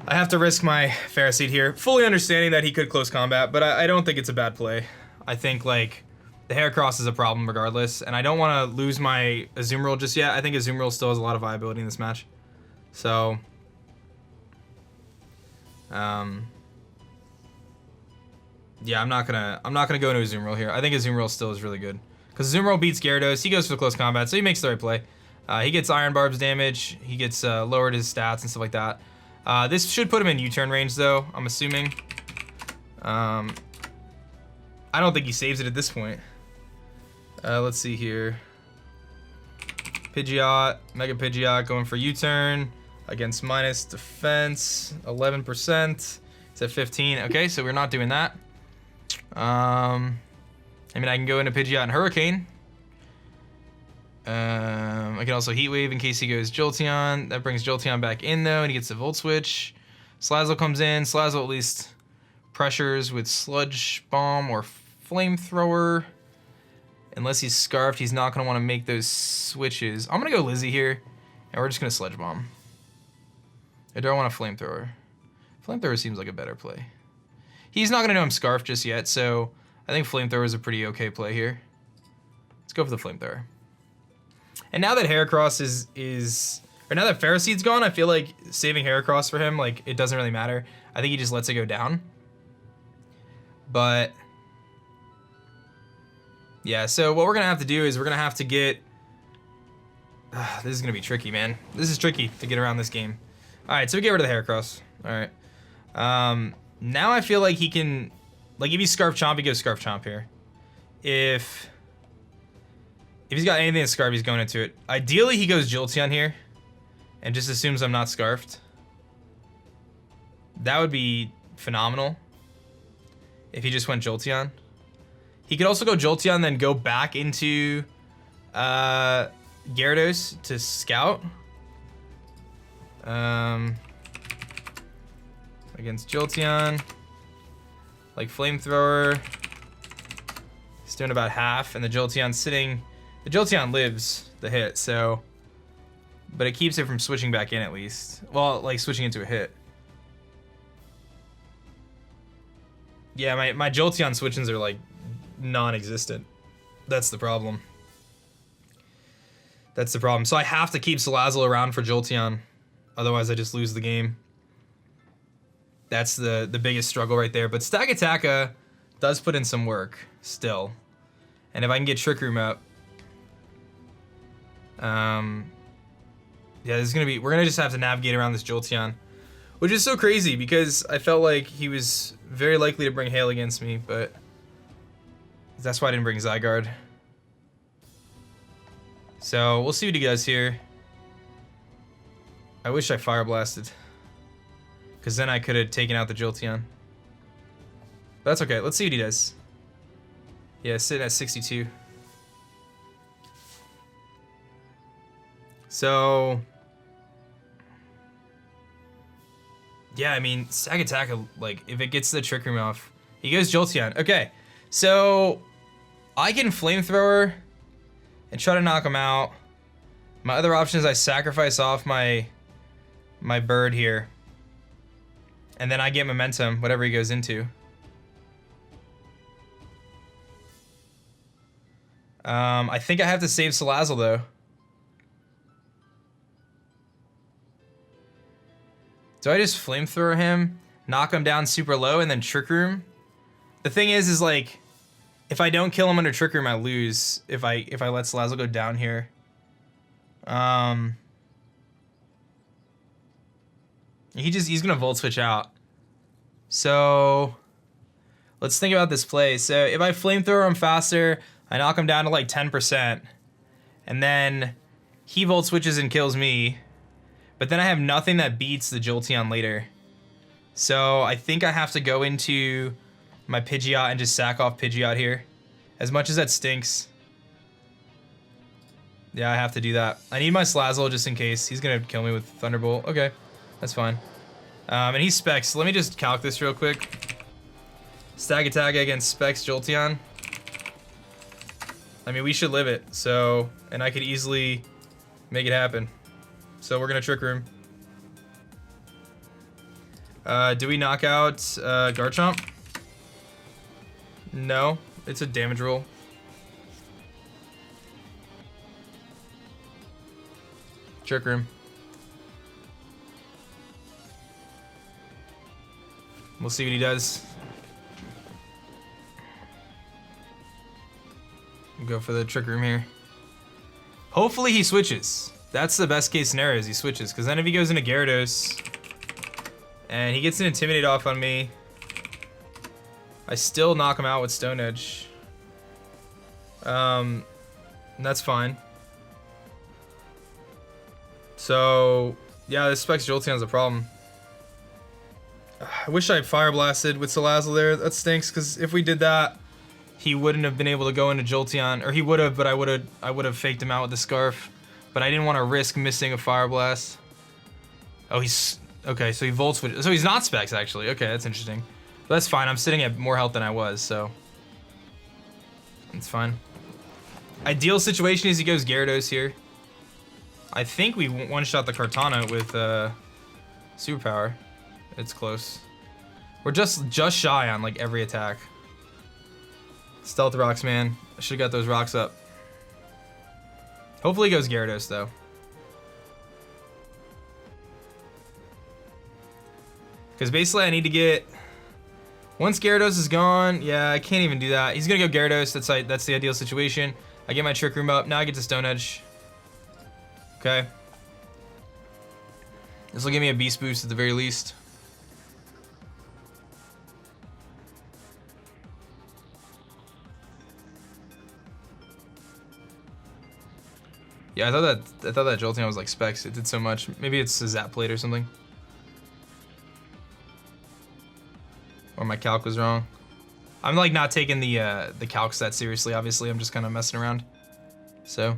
I have to risk my Ferroseed here, fully understanding that he could close combat, but I don't think it's a bad play. I think like the Heracross is a problem regardless, and I don't want to lose my Azumarill just yet. I think Azumarill still has a lot of viability in this match. So, yeah, I'm not gonna go into Azumarill here. I think Azumarill still is really good because Azumarill beats Gyarados. He goes for the close combat, so he makes the right play. He gets Iron Barb's damage. He gets lowered his stats and stuff like that. This should put him in U-turn range, though. I'm assuming. I don't think he saves it at this point. Let's see here. Pidgeot, Mega Pidgeot going for U-turn against minus defense, 11%. It's at 15. Okay, so we're not doing that. I mean, I can go into Pidgeot and Hurricane. I can also Heat Wave in case he goes Jolteon. That brings Jolteon back in though, and he gets the Volt Switch. Salazzle comes in. Salazzle at least pressures with Sludge Bomb or Flamethrower. Unless he's Scarfed, he's not gonna want to make those switches. I'm gonna go Lizzie here, and we're just gonna Sludge Bomb. Or do I want a Flamethrower? Flamethrower seems like a better play. He's not gonna know I'm Scarfed just yet, so I think Flamethrower is a pretty okay play here. Let's go for the Flamethrower. And now that Heracross or now that Ferroseed's gone, I feel like saving Heracross for him, like, it doesn't really matter. I think he just lets it go down. But yeah, so what we're gonna have to do is we're gonna have to get. This is gonna be tricky, man. This is tricky to get around this game. All right, so we get rid of the Heracross. All right. Now I feel like he can, like, if he's Scarf Chomp, he goes Scarf Chomp here. If he's got anything to Scarf, he's going into it. Ideally, he goes Jolteon here and just assumes I'm not Scarfed. That would be phenomenal if he just went Jolteon. He could also go Jolteon, then go back into Gyarados to Scout. Against Jolteon. Like Flamethrower. He's doing about half, and the Jolteon's sitting. The Jolteon lives the hit, so. But it keeps it from switching back in at least. Well, like switching into a hit. Yeah, my Jolteon switch-ins are like non-existent. That's the problem. That's the problem. So I have to keep Salazzle around for Jolteon. Otherwise I just lose the game. That's the biggest struggle right there. But Stakataka does put in some work still. And if I can get Trick Room up. Yeah, this is gonna be, we're gonna just have to navigate around this Jolteon. Which is so crazy because I felt like he was very likely to bring Hail against me, but that's why I didn't bring Zygarde. So we'll see what he does here. I wish I Fire Blasted, because then I could have taken out the Jolteon. But that's okay. Let's see what he does. Yeah, sitting at 62. So yeah, I mean, Stakataka, like, if it gets the Trick Room off, he goes Jolteon. Okay, so I can Flamethrower and try to knock him out. My other option is I sacrifice off my bird here. And then I get momentum, whatever he goes into. I think I have to save Salazzle, though. Do I just Flamethrower him, knock him down super low, and then Trick Room? The thing is like, if I don't kill him under Trick Room, I lose. If I let Salazzle go down here. He's gonna Volt Switch out. So let's think about this play. So if I Flamethrower him faster, I knock him down to like 10%, and then he Volt Switches and kills me. But then I have nothing that beats the Jolteon later. So I think I have to go into my Pidgeot and just sack off Pidgeot here. As much as that stinks. Yeah, I have to do that. I need my Salazzle just in case. He's gonna kill me with Thunderbolt. Okay, that's fine. And he's Specs. So let me just calc this real quick. Stakataka against Specs Jolteon. I mean, we should live it. So, and I could easily make it happen. So we're gonna Trick Room. Do we knock out Garchomp? No, it's a damage roll. Trick Room. We'll see what he does. Go for the Trick Room here. Hopefully he switches. That's the best case scenario, is he switches, because then if he goes into Gyarados and he gets an Intimidate off on me, I still knock him out with Stone Edge. That's fine. So yeah, this Specs Jolteon's a problem. I wish I Fire Blasted with Salazzle there. That stinks, because if we did that, he wouldn't have been able to go into Jolteon, or he would have, but I would have faked him out with the Scarf. But I didn't want to risk missing a Fire Blast. Oh, he's okay. So he Volt Switch. So he's not Specs actually. Okay, that's interesting. But that's fine. I'm sitting at more health than I was, so it's fine. Ideal situation is he goes Gyarados here. I think we one-shot the Kartana with Superpower. It's close. We're just shy on like every attack. Stealth Rocks, man. I should have got those rocks up. Hopefully he goes Gyarados though. Because basically I need to get... Once Gyarados is gone, yeah, I can't even do that. He's gonna go Gyarados, that's the ideal situation. I get my Trick Room up, now I get to Stone Edge. Okay. This will give me a Beast Boost at the very least. Yeah, I thought that Jolteon was like Specs. It did so much. Maybe it's a Zap Plate or something. Or my calc was wrong. I'm like not taking the calc that seriously, obviously. I'm just kind of messing around. So.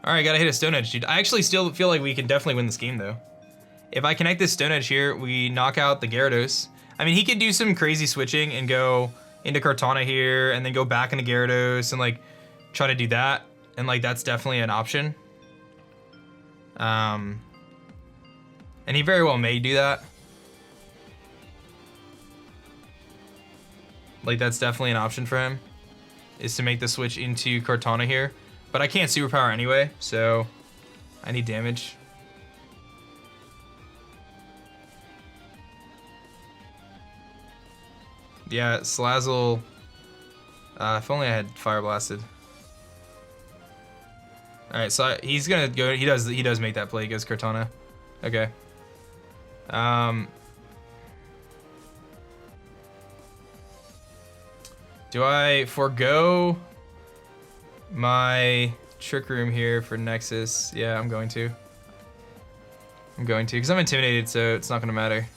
Alright, gotta hit a Stone Edge, dude. I actually still feel like we can definitely win this game, though. If I connect this Stone Edge here, we knock out the Gyarados. I mean, he could do some crazy switching and go into Kartana here, and then go back into Gyarados, and like, try to do that. And like, that's definitely an option. And he very well may do that. Like, that's definitely an option for him, is to make the switch into Kartana here. But I can't Superpower anyway, so I need damage. Yeah, Salazzle. If only I had Fire Blasted. All right, so he's gonna go. He does make that play. He goes Kartana. Okay. Do I forego my Trick Room here for Nexus? Yeah, I'm going to. Because I'm intimidated, so it's not gonna matter.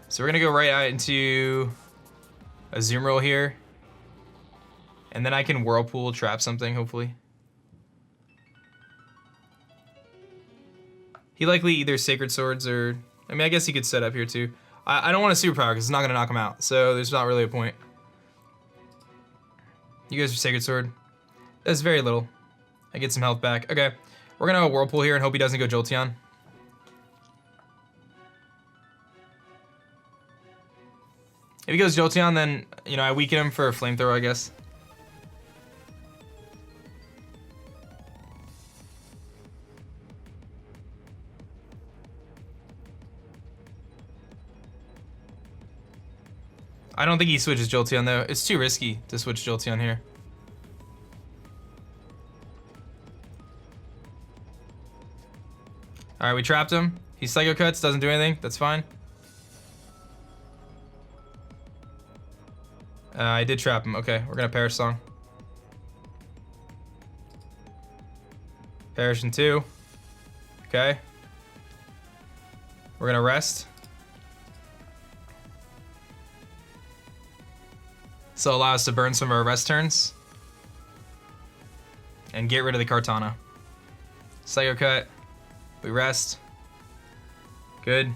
So we're gonna go right out into Azumarill here. And then I can Whirlpool trap something, hopefully. He likely either Sacred Swords or... I mean, I guess he could set up here too. I don't want to Superpower because it's not going to knock him out. So there's not really a point. You guys are Sacred Sword. That's very little. I get some health back. Okay. We're going to Whirlpool here and hope he doesn't go Jolteon. If he goes Jolteon, then, you know, I weaken him for a Flamethrower, I guess. I don't think he switches Jolteon though. It's too risky to switch Jolteon here. Alright, we trapped him. He Psycho Cuts, doesn't do anything. That's fine. I did trap him. Okay, we're gonna Perish Song. Perish in 2. Okay. We're gonna rest. So allow us to burn some of our rest turns. And get rid of the Kartana. Psycho Cut. We rest. Good.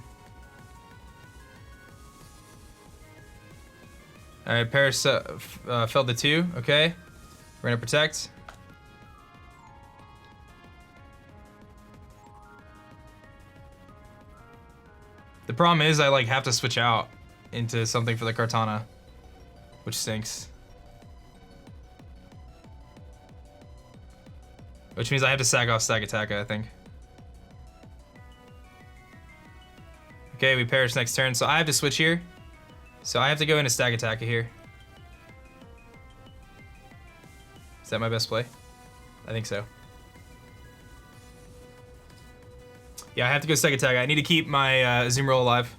Alright, Perish felled the 2. Okay. We're gonna protect. The problem is I like have to switch out into something for the Kartana, which stinks. Which means I have to sack off Stakataka, I think. Okay, we Perish next turn, so I have to switch here. So I have to go into Stakataka here. Is that my best play? I think so. Yeah, I have to go Stakataka. I need to keep my Azumarill alive.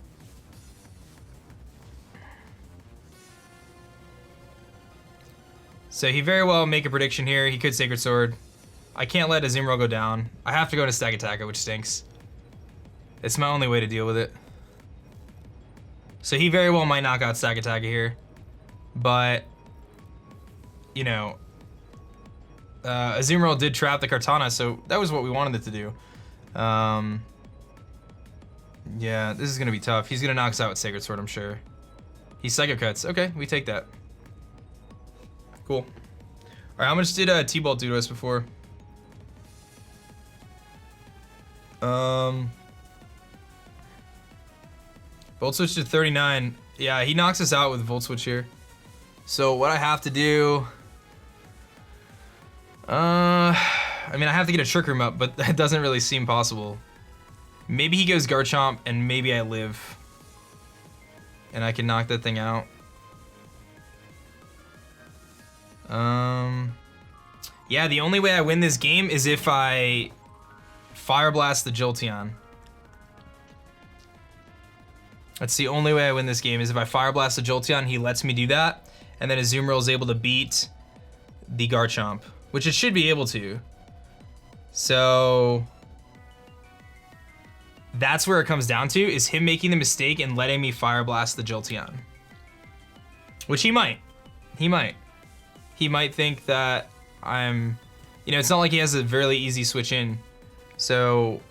So he very well make a prediction here. He could Sacred Sword. I can't let Azumarill go down. I have to go to Stakataka, which stinks. It's my only way to deal with it. So he very well might knock out Stakataka here. But, you know, Azumarill did trap the Kartana, so that was what we wanted it to do. Yeah, this is going to be tough. He's going to knock us out with Sacred Sword, I'm sure. He Psycho Cuts. Okay, we take that. Cool. Alright, how much did T-Ball do to us before? Volt Switch to 39. Yeah, he knocks us out with Volt Switch here. So what I have to do... I mean, I have to get a Trick Room up, but that doesn't really seem possible. Maybe he goes Garchomp, and maybe I live. And I can knock that thing out. Yeah, the only way I win this game is if I Fire Blast the Jolteon. That's the only way I win this game, is if I Fire Blast the Jolteon, he lets me do that, and then Azumarill is able to beat the Garchomp, which it should be able to. So that's where it comes down to, is him making the mistake and letting me Fire Blast the Jolteon. Which he might. He might. He might think that I'm... You know, it's not like he has a very easy switch in. So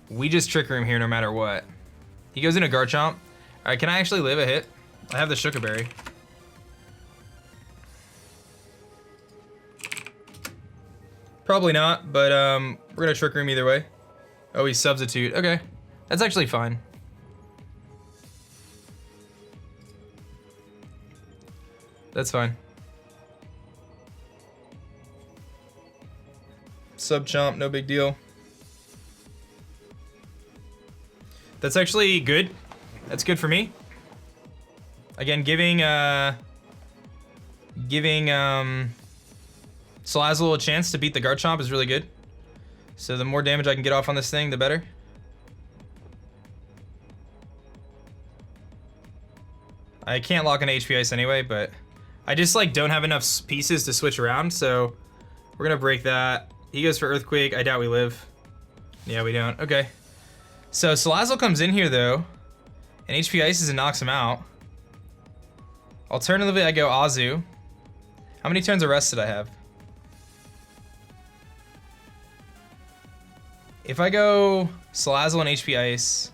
we just Trick Room here no matter what. He goes into Garchomp. Alright, can I actually live a hit? I have the Sugar Berry. Probably not, but we're gonna Trick Room either way. Oh, he's Substitute. Okay, that's actually fine. That's fine. Sub-Chomp, no big deal. That's actually good. That's good for me. Again, giving Salazzle a chance to beat the Garchomp is really good. So the more damage I can get off on this thing, the better. I can't lock an HP Ice anyway, but I just like don't have enough pieces to switch around, so we're gonna break that. He goes for Earthquake. I doubt we live. Yeah, we don't. Okay. So Salazzle comes in here though, and HP Ices and knocks him out. Alternatively, I go Azu. How many turns of rest did I have? If I go Salazzle and HP Ice...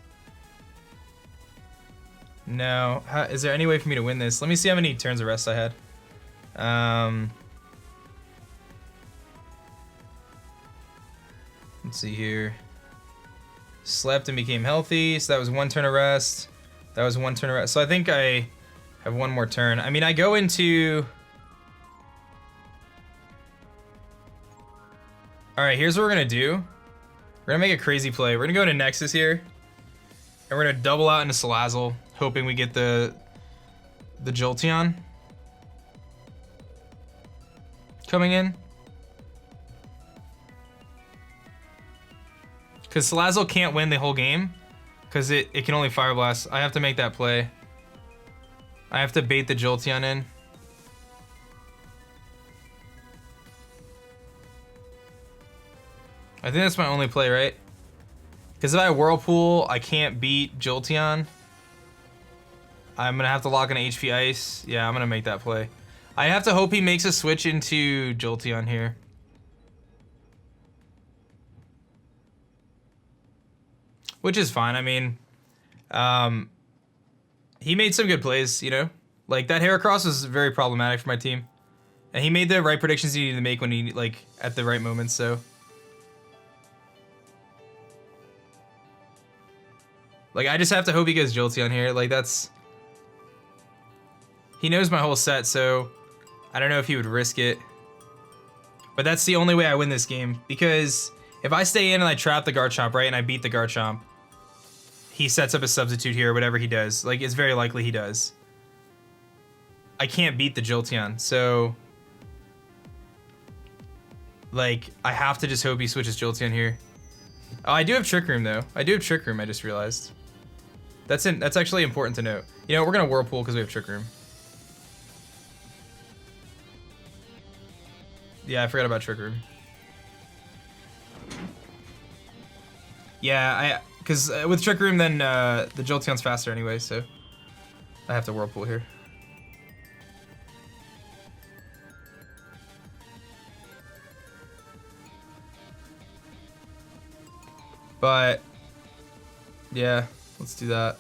No. Is there any way for me to win this? Let me see how many turns of rest I had. Let's see here. Slept and became healthy, so that was 1 turn of rest. That was 1 turn of rest. So I think I have 1 more turn. I mean, I go into... Alright, here's what we're gonna do. We're gonna make a crazy play. We're gonna go into Nexus here. And we're gonna double out into Salazzle, hoping we get the Jolteon coming in. Because Salazzle can't win the whole game, because it can only Fire Blast. I have to make that play. I have to bait the Jolteon in. I think that's my only play, right? Because if I Whirlpool, I can't beat Jolteon. I'm going to have to lock an HP Ice. Yeah, I'm going to make that play. I have to hope he makes a switch into Jolteon here. Which is fine. I mean, he made some good plays, you know? Like, that Heracross was very problematic for my team. And he made the right predictions he needed to make when he, like, at the right moments, so... Like, I just have to hope he goes Jolteon here. Like, that's... He knows my whole set, so... I don't know if he would risk it. But that's the only way I win this game. Because if I stay in and I trap the Garchomp, right, and I beat the Garchomp, he sets up a substitute here, whatever he does. Like, it's very likely he does. I can't beat the Jolteon, so... Like, I have to just hope he switches Jolteon here. Oh, I do have Trick Room, though. I do have Trick Room, I just realized. That's actually important to note. You know, we're gonna Whirlpool because we have Trick Room. Yeah, I forgot about Trick Room. Yeah, because with Trick Room, then the Jolteon's faster anyway, so I have to Whirlpool here. But yeah, let's do that.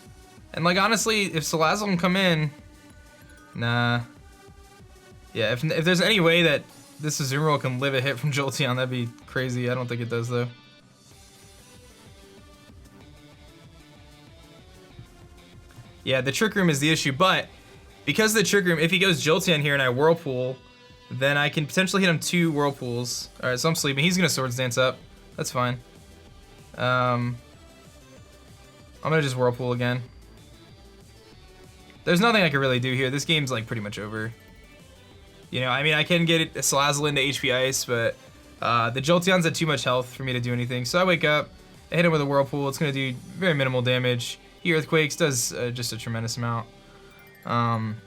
And like honestly, if Salazzle can come in, nah. Yeah, if there's any way that this Azumarill can live a hit from Jolteon, that'd be crazy. I don't think it does though. Yeah, the Trick Room is the issue, but because of the Trick Room, if he goes Jolteon here and I Whirlpool, then I can potentially hit him 2 Whirlpools. Alright, so I'm sleeping. He's gonna Swords Dance up. That's fine. I'm gonna just Whirlpool again. There's nothing I can really do here. This game's like pretty much over. You know, I mean, I can get Salazzle into HP Ice, but the Jolteon's at too much health for me to do anything. So I wake up, I hit him with a Whirlpool. It's gonna do very minimal damage. He Earthquakes, does just a tremendous amount. And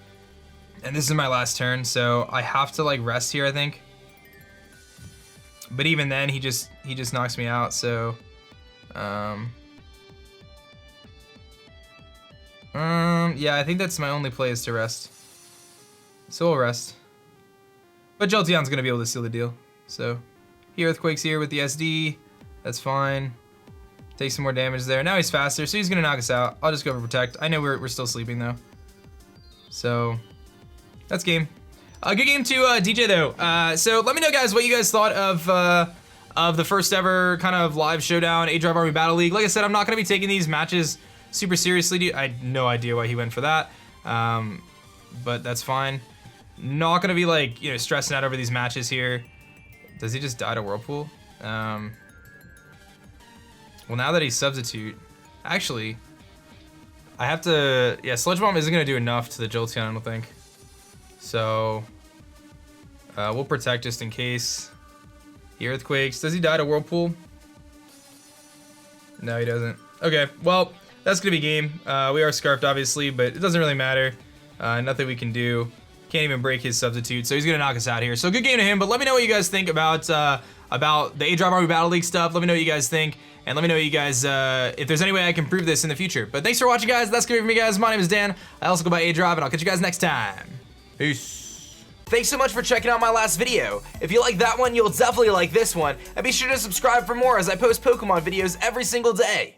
this is my last turn, so I have to like rest here, I think. But even then, he just knocks me out. So, yeah, I think that's my only play is to rest. So we'll rest. But Jolteon's gonna be able to seal the deal. So he Earthquakes here with the SD. That's fine. Take some more damage there. Now he's faster, so he's gonna knock us out. I'll just go for Protect. I know we're still sleeping though. So that's game. Good game to DJ though. So let me know, guys, what you guys thought of the first ever kind of live showdown aDrive Army Battle League. Like I said, I'm not gonna be taking these matches super seriously. I had no idea why he went for that, but that's fine. Not gonna be like, you know, stressing out over these matches here. Does he just die to Whirlpool? Well, now that he's Substitute, actually, I have to, yeah, Sludge Bomb isn't gonna do enough to the Jolteon, I don't think. So, we'll Protect just in case. He Earthquakes. Does he die to Whirlpool? No, he doesn't. Okay, well, that's gonna be game. We are Scarfed, obviously, but it doesn't really matter. Nothing we can do. Can't even break his Substitute, so he's gonna knock us out here. So good game to him, but let me know what you guys think about the aDrive Army Battle League stuff. Let me know what you guys think, and let me know you guys if there's any way I can improve this in the future. But thanks for watching, guys. That's gonna be it for me, guys. My name is Dan. I also go by aDrive, and I'll catch you guys next time. Peace. Thanks so much for checking out my last video. If you like that one, you'll definitely like this one, and be sure to subscribe for more as I post Pokemon videos every single day.